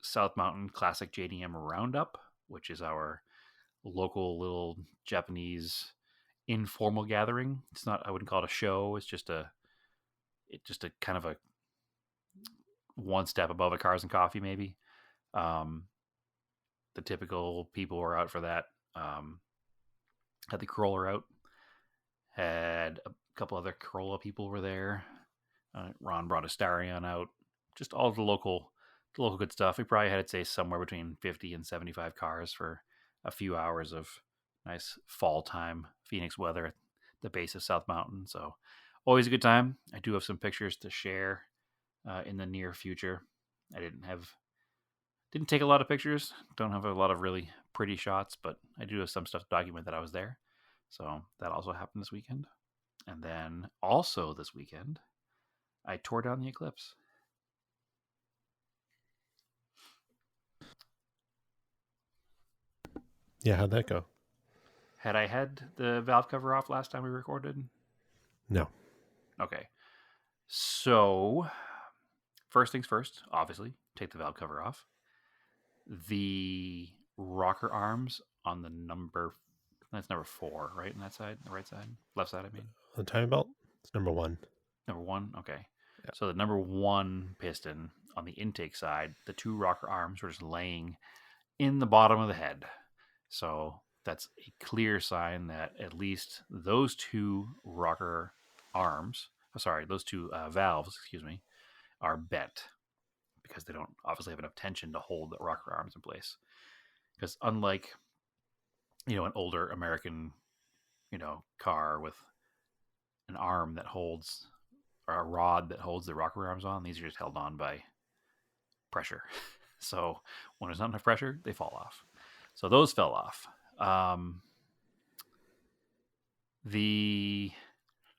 South Mountain Classic JDM Roundup, which is our local little Japanese informal gathering. It's not, I wouldn't call it a show. It's just a kind of a one step above a Cars and Coffee, maybe. The typical people were out for that. Had the Corolla out. Had a couple other Corolla people were there. Ron brought a Starion out. Just all the local good stuff. We probably had, I'd say, somewhere between 50 and 75 cars for a few hours of nice fall time Phoenix weather at the base of South Mountain. So always a good time. I do have some pictures to share in the near future. I didn't take a lot of pictures. Don't have a lot of really pretty shots, but I do have some stuff to document that I was there. So that also happened this weekend. And then also this weekend, I tore down the Eclipse. Yeah, how'd that go? Had I had the valve cover off last time we recorded? No. Okay. So, first things first, obviously, take the valve cover off. The rocker arms on the that's number 4, right? On that side, the right side, left side, I mean. The timing belt? It's number 1. Number 1? Okay. Yeah. So the number 1 piston on the intake side, the 2 rocker arms were just laying in the bottom of the head. So that's a clear sign that at least those 2 rocker arms, those 2 valves, are bent, because they don't obviously have enough tension to hold the rocker arms in place. Because unlike, an older American, car with an arm that holds, or a rod that holds the rocker arms on, these are just held on by pressure. So when there's not enough pressure, they fall off. So those fell off.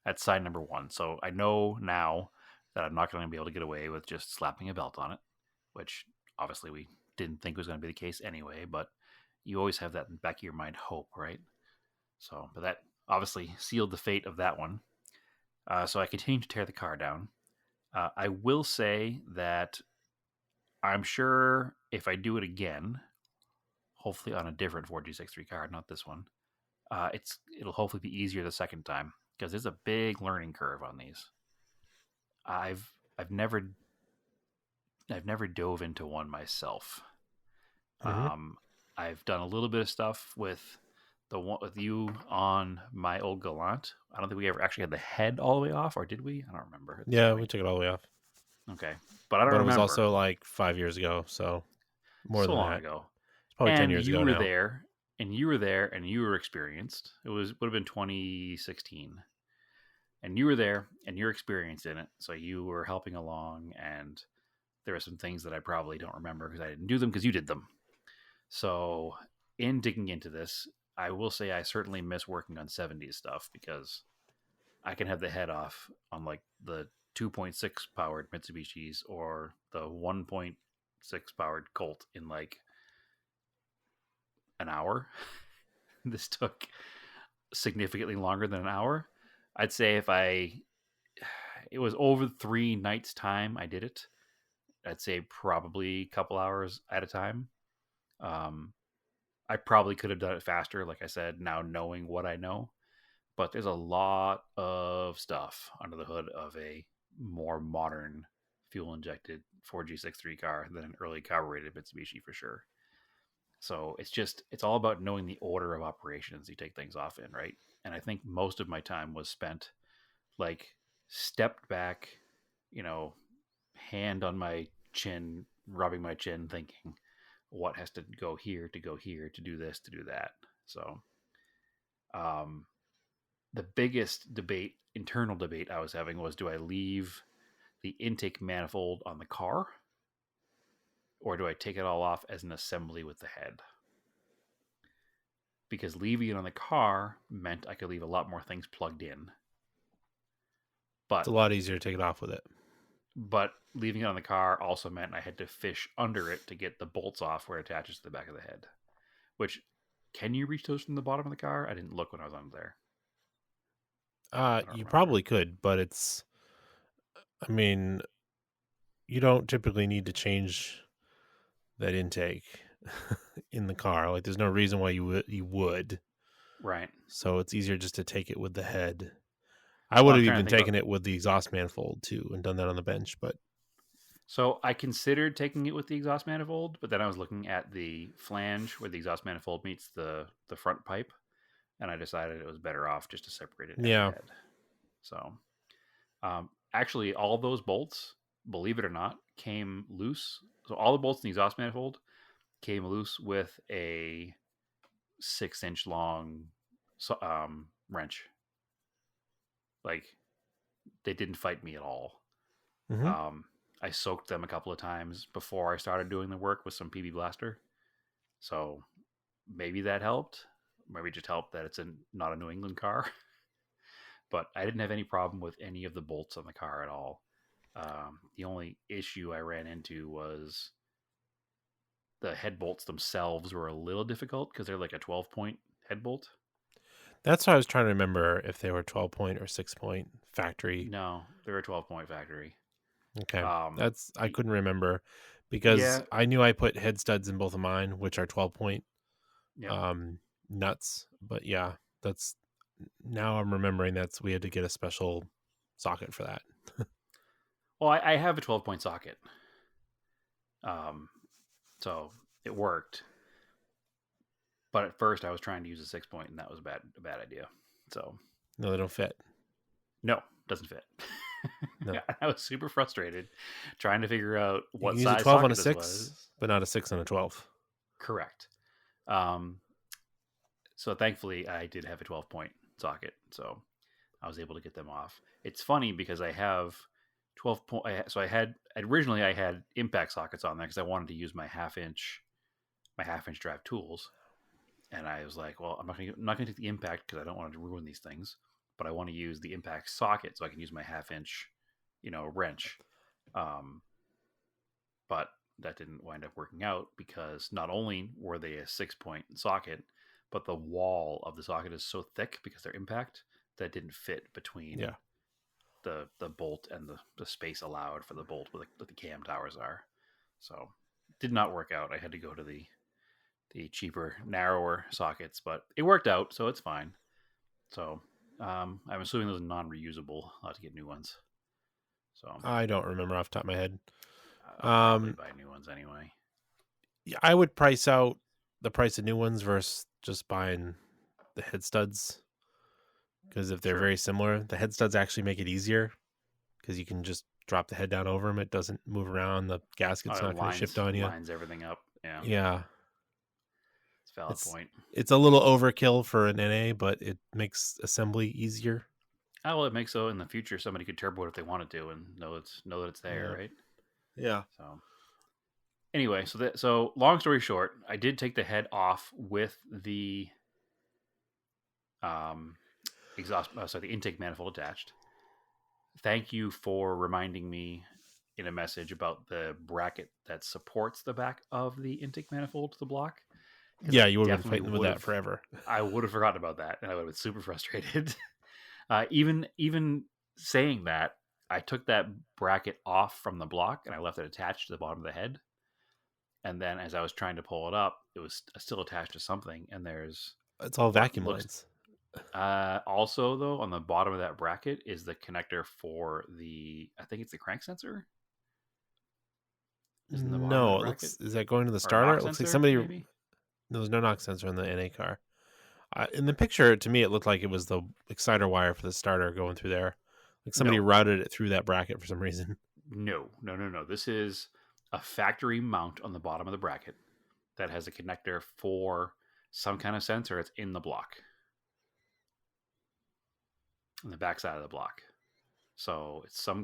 That's sign number 1. So I know now that I'm not going to be able to get away with just slapping a belt on it, which obviously we didn't think was going to be the case anyway, but you always have that in the back of your mind, hope, right? So, but that obviously sealed the fate of that one. So I continued to tear the car down. I will say that I'm sure if I do it again, hopefully on a different 4G63 car, not this one, it'll hopefully be easier the second time, because there's a big learning curve on these. I've never dove into one myself. Mm-hmm. I've done a little bit of stuff with the one with you on my old Galant. I don't think we ever actually had the head all the way off, or did we? I don't remember. Yeah, we took it all the way off. Okay, but I don't remember. It was also like 5 years ago, so more so than long that. ago. It's probably 10 years ago now. And you were there, and you were experienced. Would have been 2016, and you were there and you're experienced in it, so you were helping along, and there are some things that I probably don't remember because I didn't do them because you did them. So in digging into this, I will say I certainly miss working on 70s stuff because I can have the head off on like the 2.6 powered Mitsubishis or the 1.6 powered Colt in like an hour. This took significantly longer than an hour. I'd say it was over 3 nights time I did it. I'd say probably a couple hours at a time. I probably could have done it faster, like I said, now knowing what I know. But there's a lot of stuff under the hood of a more modern fuel-injected 4G63 car than an early carbureted Mitsubishi for sure. So it's all about knowing the order of operations you take things off in, right? And I think most of my time was spent like stepped back, hand on my chin, rubbing my chin, thinking what has to go here, to do this, to do that. So, the biggest internal debate I was having was, do I leave the intake manifold on the car or do I take it all off as an assembly with the head? Because leaving it on the car meant I could leave a lot more things plugged in. But It's a lot easier to take it off with it. But leaving it on the car also meant I had to fish under it to get the bolts off where it attaches to the back of the head. Which, can you reach those from the bottom of the car? I didn't look when I was under there. You probably could, but you don't typically need to change that intake in the car. Like, there's no reason why you would. Right. So it's easier just to take it with the head. I would have even taken it with the exhaust manifold too and done that on the bench, but so I considered taking it with the exhaust manifold, but then I was looking at the flange where the exhaust manifold meets the front pipe, and I decided it was better off just to separate it. Yeah. Head. So, actually, all those bolts, believe it or not, came loose. So all the bolts in the exhaust manifold came loose with a 6-inch long wrench. Like, they didn't fight me at all. mm-hmm. I soaked them a couple of times before I started doing the work with some PB Blaster. So maybe that helped. Maybe it just helped that it's not a New England car. But I didn't have any problem with any of the bolts on the car at all. The only issue I ran into was the head bolts themselves were a little difficult because they're like a 12-point head bolt. That's what I was trying to remember, if they were 12-point or 6-point factory. No, they're a 12-point factory. Okay. I couldn't remember because I knew I put head studs in both of mine, which are 12-point nuts. But yeah, now I'm remembering we had to get a special socket for that. Well, I have a 12-point socket. So it worked. But at first I was trying to use a 6-point, and that was a bad idea. So No, they don't fit. No, doesn't fit. No. I was super frustrated trying to figure out what you size use a 12 on a socket 6, this was. but not a 6 on a 12. Correct. So thankfully I did have a 12-point socket, so I was able to get them off. It's funny because I have 12-point. So originally I had impact sockets on there because I wanted to use my half-inch drive tools, and I was like, well, I'm not going to take the impact because I don't want to ruin these things, but I want to use the impact socket so I can use my half-inch, wrench. But that didn't wind up working out because not only were they a 6-point socket, but the wall of the socket is so thick because they're impact that didn't fit between the bolt and the space allowed for the bolt where the cam towers are. So did not work out. I had to go to the cheaper, narrower sockets, but it worked out, so it's fine. So I'm assuming those are non-reusable. I'll have to get new ones. So I don't remember off the top of my head. I'll probably buy new ones anyway. I would price out the price of new ones versus just buying the head studs, because if they're very similar, the head studs actually make it easier because you can just drop the head down over them. It doesn't move around. The gasket's not going to shift on you. Lines everything up. Yeah. Yeah. It's a valid point. It's a little overkill for an NA, but it makes assembly easier. Well, it makes so in the future somebody could turbo it if they wanted to and know that it's there, Yeah. right? Yeah. So anyway, so long story short, I did take the head off with the the intake manifold attached. Thank you for reminding me in a message about the bracket that supports the back of the intake manifold to the block. 'Cause Yeah, I you would have been definitely fighting with that forever. I would have forgotten about that, and I would have been super frustrated. Even saying that, I took that bracket off from the block and I left it attached to the bottom of the head. And then as I was trying to pull it up, it was still attached to something. And there's It's all vacuum looks- lines. also though on the bottom of that bracket is the connector for I think it's the crank sensor. Isn't the bottom of No, that it bracket? looks. Is that going to the Or a starter? knock It looks like sensor, somebody. maybe? There's no knock sensor in the NA car. In the picture, to me, it looked like it was the exciter wire for the starter going through there. Like somebody No. routed it through that bracket for some reason. No. This is a factory mount on the bottom of the bracket that has a connector for some kind of sensor. It's in the block, on the back side of the block. So it's I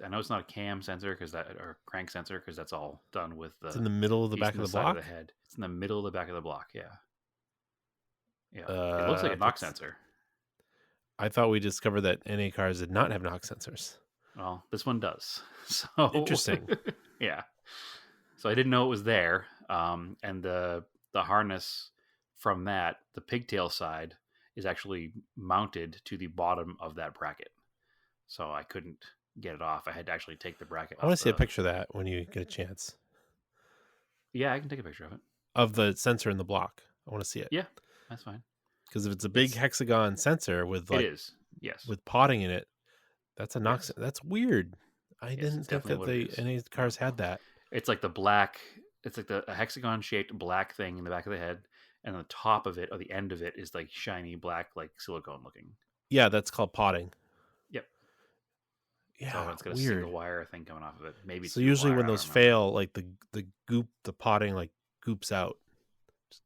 know it's not a cam sensor or crank sensor because that's all done with the. It's in the middle of the piece back in of the side block. of the head. It's in the middle of the back of the block. Yeah. It looks like a knock sensor. I thought we discovered that NA cars did not have knock sensors. Well, this one does. So Interesting. Yeah. So I didn't know it was there. And the harness from that, the pigtail side, is actually mounted to the bottom of that bracket. So I couldn't get it off. I had to actually take the bracket off. I want to see a picture of that when you get a chance. Yeah, I can take a picture of it. Of the sensor in the block. I want to see it. Yeah, that's fine. Because if it's a big hexagon sensor with It is. Yes. with potting in it, that's a knock. Yes. That's weird. I Yes, didn't it's think that definitely what it the is. NA cars had that. It's like the black. It's like a hexagon shaped black thing in the back of the head, and on the top of it or the end of it is like shiny black, like silicone looking. Yeah, that's called potting. Yep. Yeah, So it's got a weird. single wire thing coming off of it. Maybe. So two usually wire, when I don't those remember. fail, like the goop, the potting like goops out,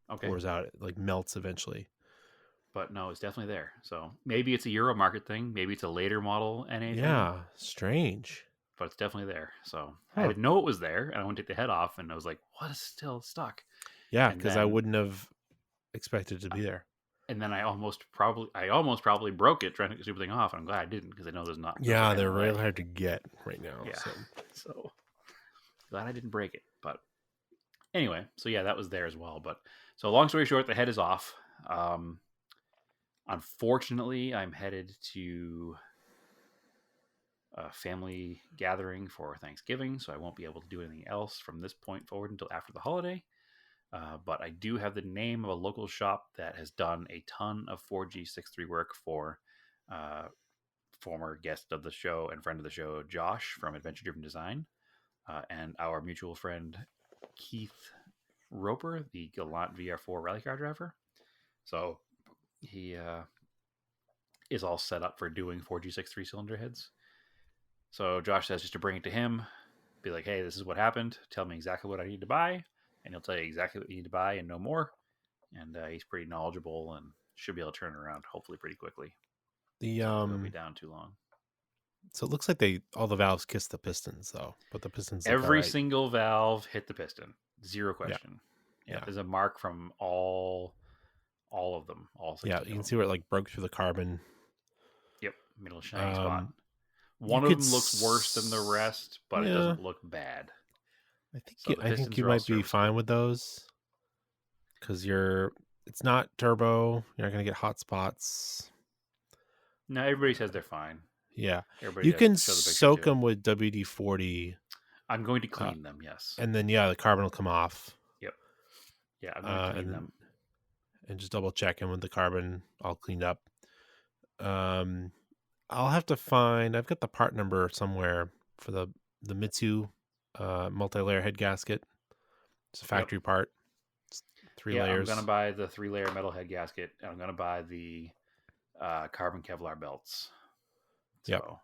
Okay. pours out, it like melts eventually. But no, it's definitely there. So maybe it's a Euro market thing. Maybe it's a later model NA thing. Yeah, strange. But it's definitely there. So Huh. I didn't know it was there, and I went to take the head off, and I was like, "What is still stuck?" Yeah, And because I then- wouldn't have expected to be there. And then I almost probably broke it trying to get the stupid thing off. And I'm glad I didn't because I know there's not. Yeah, there's they're no way. real hard to get right now. Yeah. So. So glad I didn't break it. But anyway, so yeah, that was there as well. But so long story short, the head is off. Unfortunately, I'm headed to a family gathering for Thanksgiving, so I won't be able to do anything else from this point forward until after the holiday. But I do have the name of a local shop that has done a ton of 4G63 work for former guest of the show and friend of the show, Josh from Adventure Driven Design, and our mutual friend, Keith Roper, the Gallant VR4 rally car driver. So he is all set up for doing 4G63 cylinder heads. So Josh says just to bring it to him, be like, hey, this is what happened. Tell me exactly what I need to buy. And he'll tell you exactly what you need to buy and no more. And he's pretty knowledgeable and should be able to turn it around hopefully pretty quickly. The So it won't be down too long. so it looks like all the valves kiss the pistons though, but the pistons look Every all right. single valve hit the piston. Zero question. Yeah. There's a mark from all of them. All 16 Yeah, of you can them. see where it like broke through the carbon. Yep, middle shiny spot. you One of could them looks worse than the rest, but it yeah. doesn't look bad. I think So the I think pistons you are all might be serviceable. fine with those because it's not turbo. You're not gonna get hot spots. No, everybody says they're fine. Yeah, Everybody you can show the picture soak too. them with WD-40, I'm going to clean them. Yes. and then the carbon will come off. Yep. Yeah, I'm going to clean and them. and just double check in with the carbon all cleaned up. I'll have to find. I've got the part number somewhere for the Mitsu multi-layer head gasket. It's a factory part. It's 3 layers. I'm going to buy the 3-layer metal head gasket, and I'm going to buy the carbon Kevlar belts. Yep. So,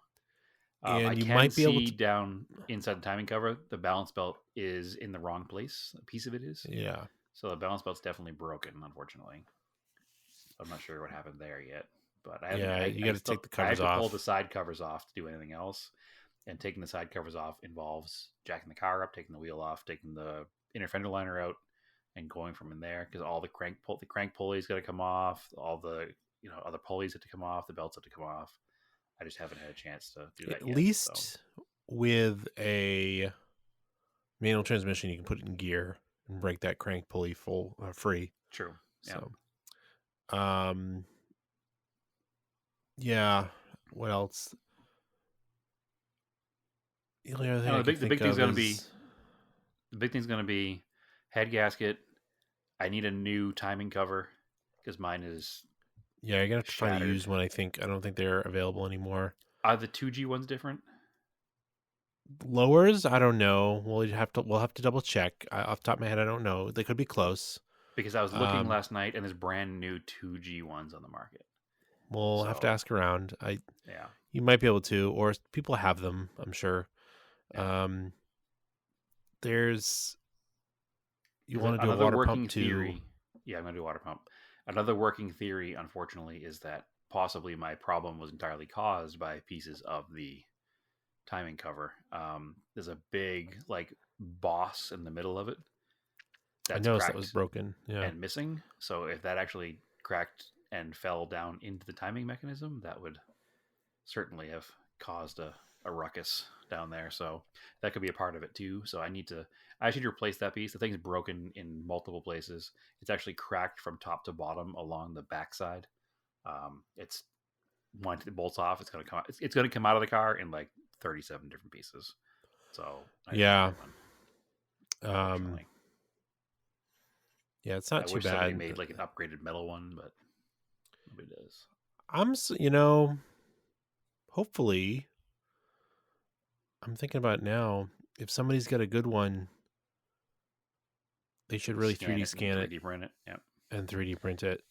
And I you can might be able see to- down inside the timing cover, the balance belt is in the wrong place. A piece of it is. Yeah. So the balance belt's definitely broken, unfortunately. I'm not sure what happened there yet. But I haven't. Yeah, you got to take the I have covers to pull off. the side covers off to do anything else. And taking the side covers off involves jacking the car up, taking the wheel off, taking the inner fender liner out, and going from in there because all the crank pulleys got to come off, all the other pulleys have to come off, the belts have to come off. I just haven't had a chance to do that At yet. least with a manual transmission, you can put it in gear and break that crank pulley free. True. Yeah. So, yeah. What else? The only other thing the big thing's going to be head gasket. I need a new timing cover because mine is. Yeah, you're gonna have to find a shattered. used one. I don't think they're available anymore. Are the 2G ones different? Lowers, I don't know. We'll have to double check. Off the top of my head, I don't know. They could be close. Because I was looking last night, and there's brand new 2G ones on the market. We'll have to ask around. Yeah, You might be able to, or people have them. I'm sure. Yeah. There's. You There's want to do a another water working pump too? theory. Yeah, I'm going to do a water pump. Another working theory, unfortunately, is that possibly my problem was entirely caused by pieces of the timing cover. There's a big boss in the middle of it. I noticed that was broken. Yeah, and missing. So if that actually cracked and fell down into the timing mechanism, that would certainly have caused a ruckus down there. So that could be a part of it too. So I should replace that piece. The thing's broken in multiple places. It's actually cracked from top to bottom along the backside. It's one the bolts off. It's going to come out. It's going to come out of the car in 37 different pieces. So yeah. Unfortunately. Yeah, it's not too wish bad. Somebody made an upgraded metal one, but nobody does. Hopefully, I'm thinking about it now. If somebody's got a good one, they should really 3D scan it, 3D print it, yeah, and 3D print it.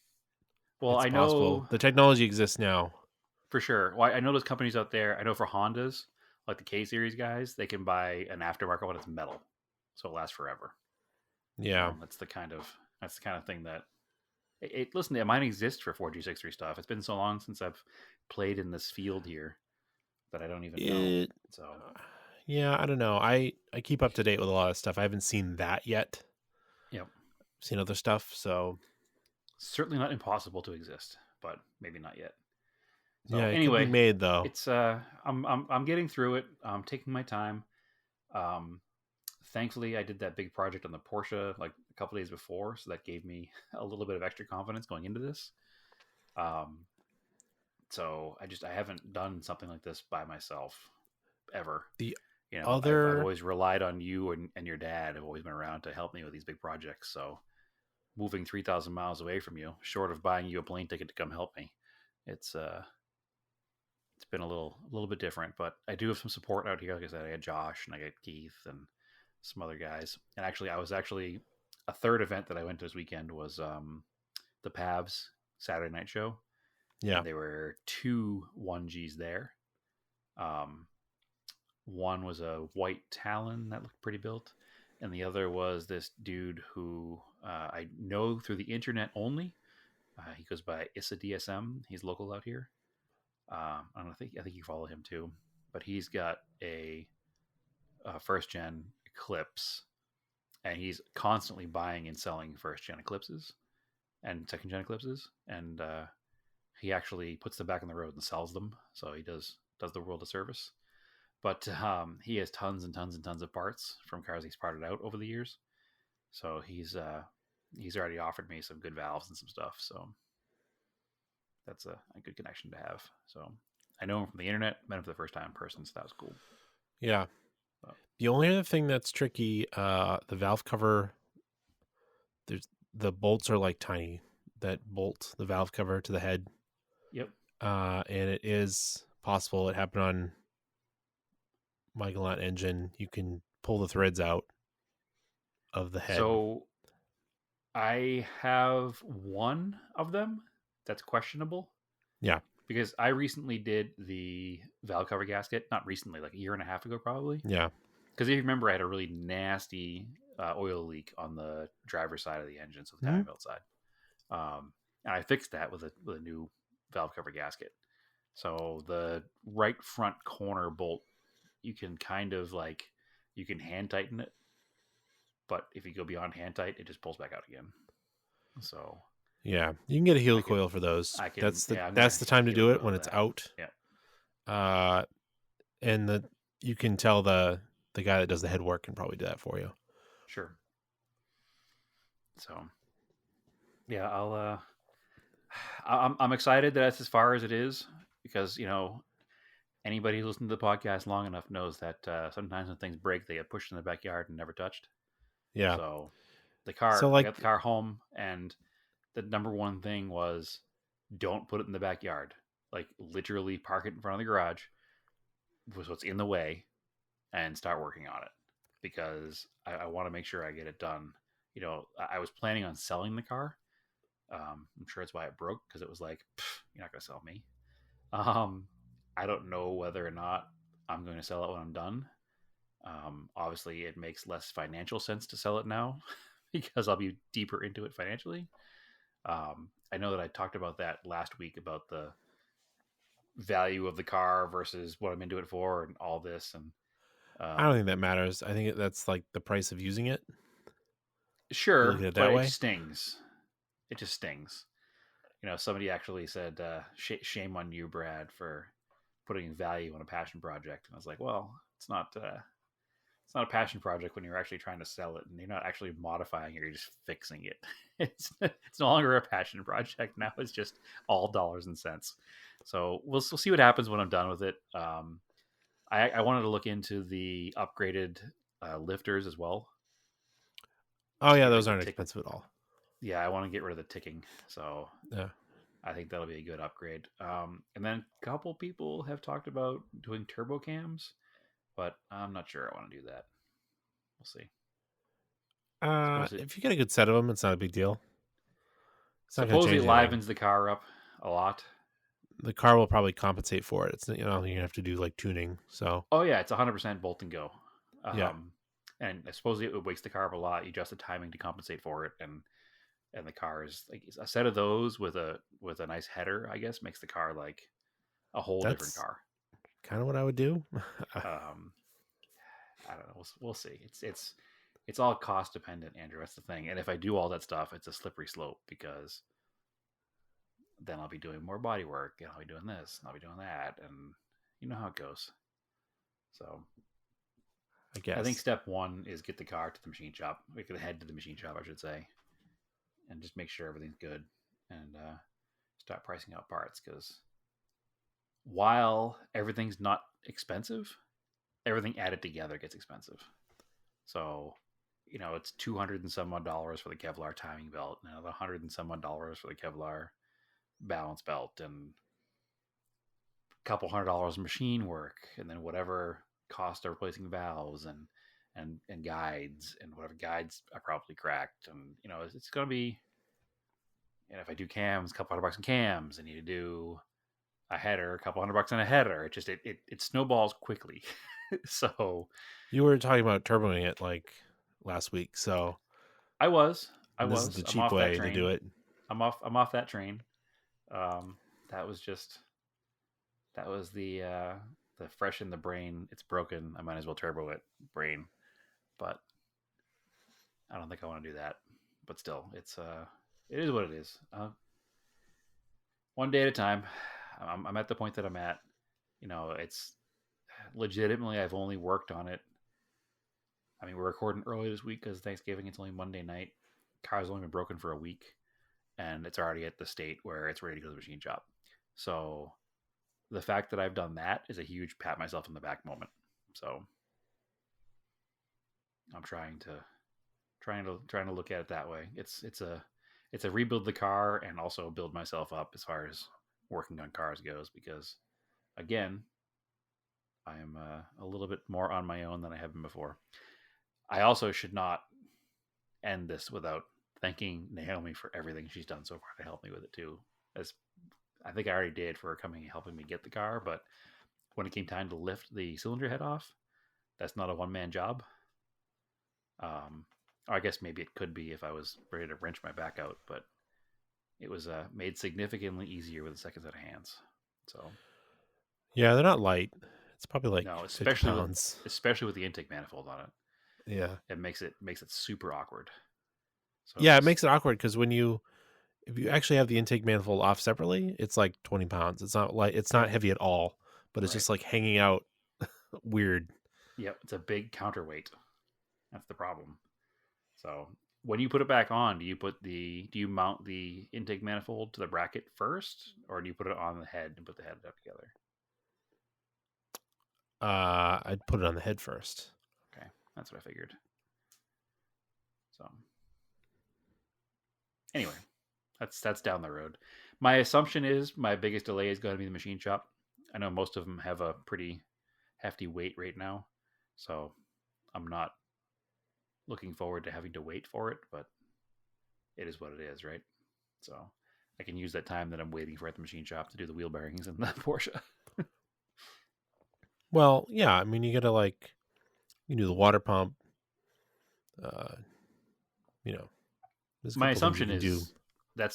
Well, it's I possible. know The technology exists now for sure. Well, I know there's companies out there. I know for Hondas, like the K series guys, they can buy an aftermarket one that's metal, so it lasts forever. Yeah, that's the kind of thing that. Listen, it might exist for 4G63 stuff. It's been so long since I've played in this field here that I don't even know. So, yeah, I don't know. I keep up to date with a lot of stuff. I haven't seen that yet. Yep, seen other stuff. So certainly not impossible to exist, but maybe not yet. So, yeah, it anyway, could be made though. It's I'm getting through it. I'm taking my time. Thankfully, I did that big project on the Porsche a couple days before, so that gave me a little bit of extra confidence going into this. So I haven't done something like this by myself ever. I've always relied on you and your dad have always been around to help me with these big projects. So moving 3,000 miles away from you, short of buying you a plane ticket to come help me, it's been a little bit different. But I do have some support out here. Like I said, I had Josh and I got Keith and some other guys. And actually, a third event that I went to this weekend was the Pabs Saturday night show. Yeah. And there were 2 1Gs there. One was a white Talon that looked pretty built. And the other was this dude who I know through the internet only. He goes by Issa DSM. He's local out here. I think you follow him too. But he's got a first gen Eclipse, and he's constantly buying and selling first gen Eclipses and second gen Eclipses, and he actually puts them back on the road and sells them. So he does the world a service. But he has tons and tons and tons of parts from cars he's parted out over the years. So he's already offered me some good valves and some stuff. So that's a good connection to have. So I know him from the internet, met him for the first time in person, so that was cool. Yeah. The only other thing that's tricky, the valve cover, the bolts are tiny. That bolt the valve cover to the head. Yep. And it is possible. It happened on my Galant engine. You can pull the threads out of the head. So I have one of them that's questionable. Yeah. Because I recently did the valve cover gasket, not recently, a year and a half ago, probably. Yeah. Because if you remember, I had a really nasty oil leak on the driver's side of the engine, so the timing belt side. And I fixed that with a new valve cover gasket. So the right front corner bolt, you can kind of like, you can hand tighten it, but if you go beyond hand tight, it just pulls back out again. So Yeah, you can get a heel I can- coil for those. I can, That's the yeah, I'm that's gonna the time to heel do it coil when it's that. out. Yeah. And you can tell the guy that does the head work can probably do that for you. Sure. So yeah, I'm excited that that's as far as it is, because anybody who's listened to the podcast long enough knows that sometimes when things break, they get pushed in the backyard and never touched. Yeah. So So I got the car home, and the number one thing was, don't put it in the backyard. Like, literally park it in front of the garage with what's in the way and start working on it, because I want to make sure I get it done. I was planning on selling the car. I'm sure that's why it broke, because it was like, you're not going to sell me. I don't know whether or not I'm going to sell it when I'm done. Obviously, it makes less financial sense to sell it now because I'll be deeper into it financially. I know that I talked about that last week, about the value of the car versus what I'm into it for and all this. And I don't think that matters. I think that's like the price of using it. You look sure, at it but that it way. stings. It just stings. Somebody actually said, shame on you, Brad, for putting value on a passion project. And I was like, well, it's not a passion project when you're actually trying to sell it and you're not actually modifying it, you're just fixing it. It's no longer a passion project. Now it's just all dollars and cents. So we'll see what happens when I'm done with it. I wanted to look into the upgraded lifters as well. Oh yeah, Get rid those of the aren't tick- expensive at all. Yeah, I want to get rid of the ticking. So Yeah. I think that'll be a good upgrade. And then a couple people have talked about doing turbo cams, but I'm not sure I want to do that. We'll see. If you get a good set of them, it's not a big deal. It's not going to Supposedly change anything. livens the car up a lot. The car will probably compensate for it. It's you're gonna have to do like tuning. So Oh yeah, it's 100% bolt and go. Yeah. And supposedly it wakes the car up a lot. You adjust the timing to compensate for it, and the car is like a set of those with a nice header, I guess, makes the car like a whole different that's car. kind of what I would do. I don't know. We'll see. It's all cost dependent, Andrew. That's the thing. And if I do all that stuff, it's a slippery slope, because then I'll be doing more body work, and I'll be doing this, and I'll be doing that, and you know how it goes. So I guess. I think step one is get the car to the machine shop. We could head to the machine shop, I should say, and just make sure everything's good, and start pricing out parts. Because while everything's not expensive, everything added together gets expensive. So, it's $200 and some odd dollars for the Kevlar timing belt, and another $100 and some odd dollars for the Kevlar balance belt, and a couple $100 machine work, and then whatever cost of replacing valves and guides, and whatever guides are probably cracked, and it's going to be. And if I do cams, a couple $100 in cams, I need to do a header, a couple $100 on a header. It just it snowballs quickly. So you were talking about turboing it like last week, so I was. this is the cheap way to do it. I'm off that train. That was the fresh in the brain. It's broken. I might as well turbo it brain, but I don't think I want to do that. But still, it is what it is. One day at a time. I'm at the point that I'm at. It's legitimately, I've only worked on it. I mean, we're recording early this week because Thanksgiving. It's only Monday night. Car's only been broken for a week, and it's already at the state where it's ready to go to the machine shop. So the fact that I've done that is a huge pat myself in the back moment. So I'm trying to look at it that way. It's a rebuild the car and also build myself up as far as working on cars goes, because again, I am a little bit more on my own than I have been before. I also should not end this without thanking Naomi for everything she's done so far to help me with it too. As I think I already did for coming and helping me get the car, but when it came time to lift the cylinder head off, that's not a one-man job. Or I guess maybe it could be if I was ready to wrench my back out, but it was made significantly easier with a second set of hands. So Yeah, they're not light. It's probably like no, 50 pounds. especially with the intake manifold on it, Yeah. it makes it super awkward. So Yeah, it makes it awkward because if you actually have the intake manifold off separately, it's like 20 pounds. It's not heavy at all, but it's Right. just like hanging out weird. Yep, it's a big counterweight. That's the problem. So when you put it back on, do you mount the intake manifold to the bracket first, or do you put it on the head and put the head up together? I'd put it on the head first. Okay, that's what I figured. So anyway, that's down the road. My assumption is my biggest delay is going to be the machine shop. I know most of them have a pretty hefty weight right now, so I'm not looking forward to having to wait for it, but it is what it is, right? So I can use that time that I'm waiting for at the machine shop to do the wheel bearings and the Porsche. Well, yeah, I mean, you got to you do the water pump. You know, there's a My couple things you assumption can do. is that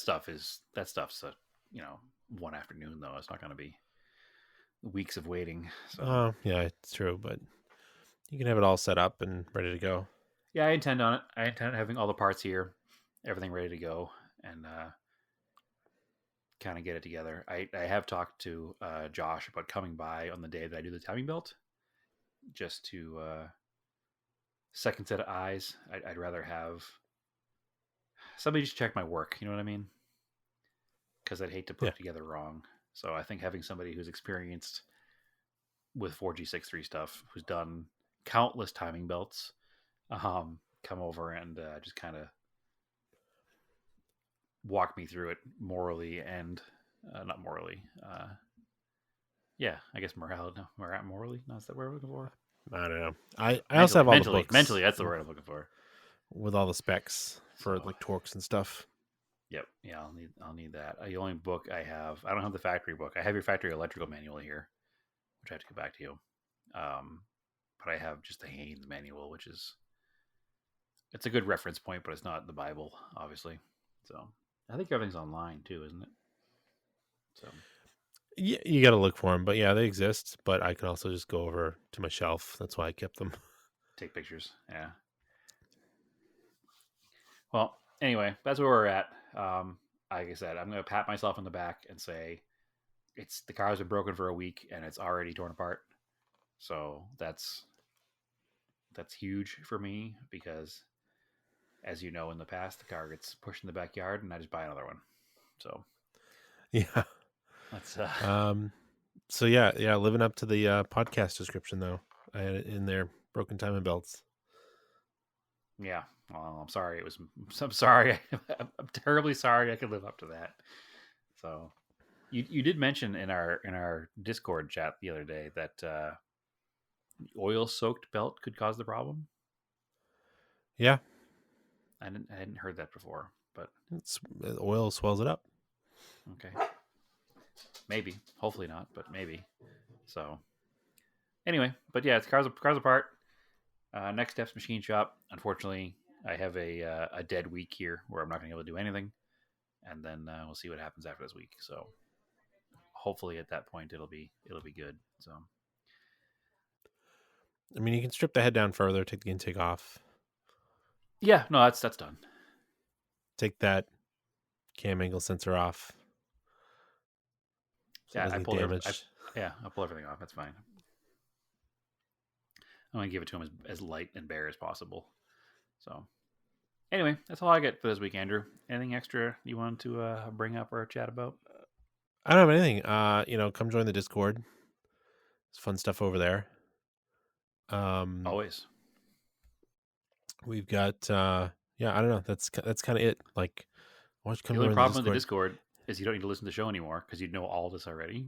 stuff's a one afternoon though. It's not going to be weeks of waiting. So Yeah, it's true, but you can have it all set up and ready to go. yeah, I intend on it. I intend on having all the parts here, everything ready to go, and kind of get it together. I have talked to Josh about coming by on the day that I do the timing belt, just to second set of eyes. I'd rather have somebody just check my work. You know what I mean? Because I'd hate to put it together wrong. So I think having somebody who's experienced with 4G63 stuff, who's done countless timing belts, come over and just kind of walk me through it morally and not morally. Yeah, I guess morally. No, is that what we're looking for? I don't know. I also have all the books. Mentally, that's the word I'm looking for. With all the specs for like torques and stuff. Yep. Yeah, I'll need that. The only book I don't have the factory book. I have your factory electrical manual here, which I have to get back to you. But I have just the Haynes manual, which it's a good reference point, but it's not the Bible, obviously. So I think everything's online too, isn't it? So Yeah, you got to look for them, but yeah, they exist. But I can also just go over to my shelf. That's why I kept them. take pictures. Yeah. Well, anyway, that's where we're at. Like I said, I'm going to pat myself on the back and say the car's been broken for a week and it's already torn apart. So that's huge for me because, as you know, in the past, the car gets pushed in the backyard and I just buy another one. So Yeah. that's So yeah, living up to the podcast description though. I had it in there, broken timing belts. yeah. Well, I'm sorry. I'm sorry. I'm terribly sorry. I could live up to that. So, you did mention in our Discord chat the other day that oil-soaked belt could cause the problem. Yeah, I hadn't heard that before, but oil swells it up. okay, maybe. Hopefully not, but maybe. So, anyway, but yeah, it's cars apart. Next steps, machine shop. Unfortunately, I have a dead week here where I'm not going to be able to do anything, and then we'll see what happens after this week. So hopefully at that point it'll be good. So I mean, you can strip the head down further, take the intake off, yeah, no, that's done. take that cam angle sensor off. So Yeah, I pull damaged. I'll pull everything off. That's fine. I'm gonna give it to him as light and bare as possible. So anyway, that's all I get for this week, Andrew. Anything extra you want to bring up or chat about? I don't have anything. Come join the Discord. There's fun stuff over there. Always. We've got I don't know. That's kind of it. Like, watch come The only join problem with the Discord. Discord is you don't need to listen to the show anymore because you know all this already.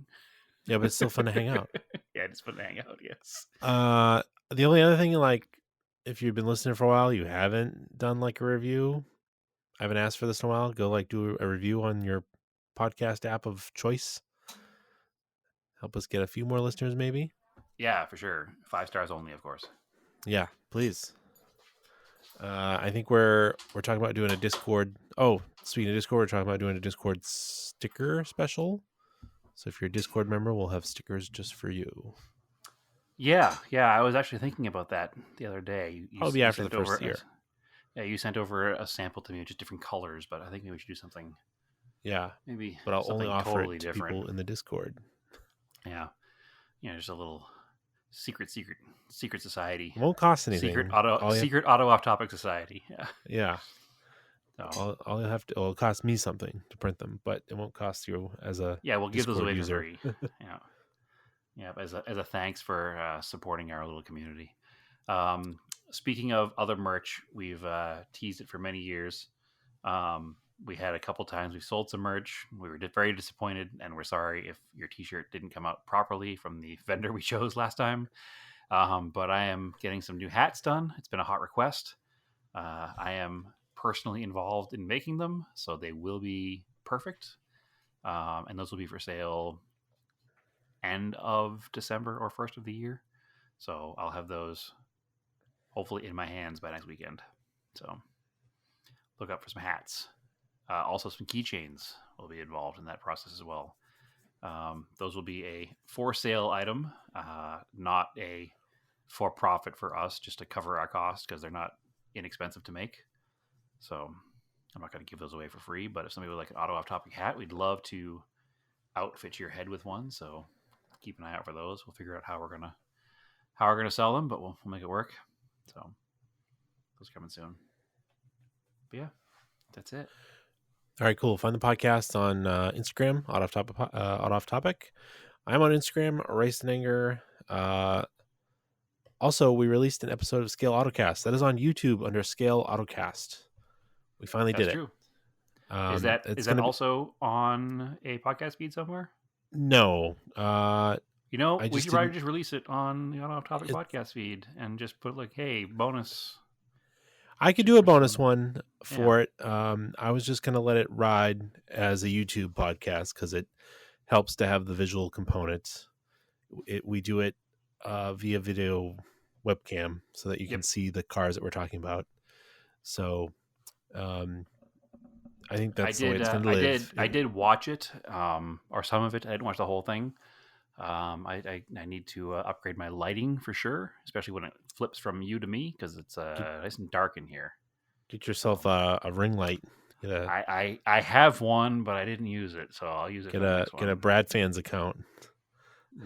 Yeah, but it's still fun to hang out. Yeah, it's fun to hang out. Yes. The only other thing, like, if you've been listening for a while, you haven't done like a review. I haven't asked for this in a while. Go like do a review on your podcast app of choice. Help us get a few more listeners, maybe. Yeah, for sure. 5 stars only, of course. Yeah, please. I think we're talking about doing a Discord. Oh, speaking of Discord, we're talking about doing a Discord sticker special. So if you're a Discord member, we'll have stickers just for you. Yeah. I was actually thinking about that the other day. Probably you after the sent over first year. Yeah, you sent over a sample to me with just different colors, but I think maybe we should do something. Yeah, Maybe but I'll something only offer totally it to different. people in the Discord. Yeah, just a little secret society. It won't cost anything. Secret auto off topic society. Yeah. Yeah. So, All you have to. It'll cost me something to print them, but it won't cost you as a yeah, we'll give those Discord away user. for free. Yeah, as a thanks for supporting our little community. Speaking of other merch, we've teased it for many years. We had a couple times we sold some merch. We were very disappointed, and we're sorry if your T-shirt didn't come out properly from the vendor we chose last time. But I am getting some new hats done. It's been a hot request. I am personally involved in making them, so they will be perfect. And those will be for sale end of December or first of the year. So I'll have those hopefully in my hands by next weekend. So look out for some hats. Also, some keychains will be involved in that process as well. Those will be a for sale item, not a for profit for us, just to cover our costs because they're not inexpensive to make. So I'm not going to give those away for free. But if somebody would like an auto off topic hat, we'd love to outfit your head with one. So keep an eye out for those. We'll figure out how we're gonna sell them, but we'll make it work. So those are coming soon. But yeah, that's it. All right, cool. Find the podcast on Instagram, Out Off Topic. I'm on Instagram, Race and Anger. Also, we released an episode of Scale Autocast that is on YouTube under Scale Autocast. We finally did it. True. Is that also on a podcast feed somewhere? No. We should probably just release it on the Off Topic podcast feed and just put like, hey, bonus. I could do a bonus one for it. I was just going to let it ride as a YouTube podcast because it helps to have the visual components. We do it via video webcam so that you can see the cars that we're talking about. So I think that's the way it's going to live. I did watch it, or some of it. I didn't watch the whole thing. I need to upgrade my lighting for sure, especially when it flips from you to me because it's nice and dark in here. Get yourself a ring light. I have one, but I didn't use it, so I'll use it. Get a Brad Fans account.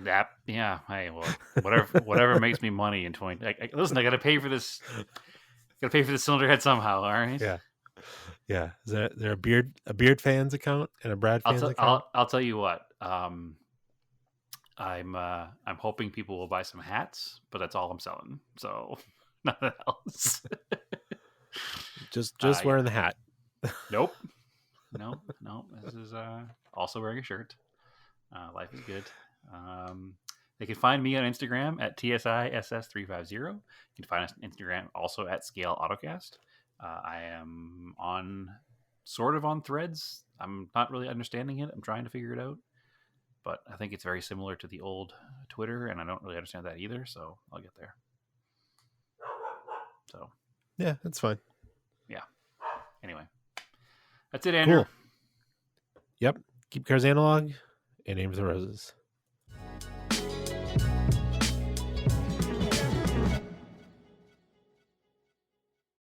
Hey, well, whatever makes me money in 20. Listen, I got to pay for this. Got to pay for the cylinder head somehow. All right. Yeah. Is there a beard fans account and a Brad Fans account? I'll tell you what. I'm hoping people will buy some hats, but that's all I'm selling. So nothing else. just wearing the hat. Nope. No. This is also wearing a shirt. Life is good. They can find me on Instagram at TSISS350. You can find us on Instagram also at Scale Autocast. I am sort of on Threads. I'm not really understanding it. I'm trying to figure it out. But I think it's very similar to the old Twitter, and I don't really understand that either, so I'll get there. So, yeah, that's fine. Yeah. Anyway, that's it, Andrew. Cool. Yep. Keep cars analog and aim for the roses.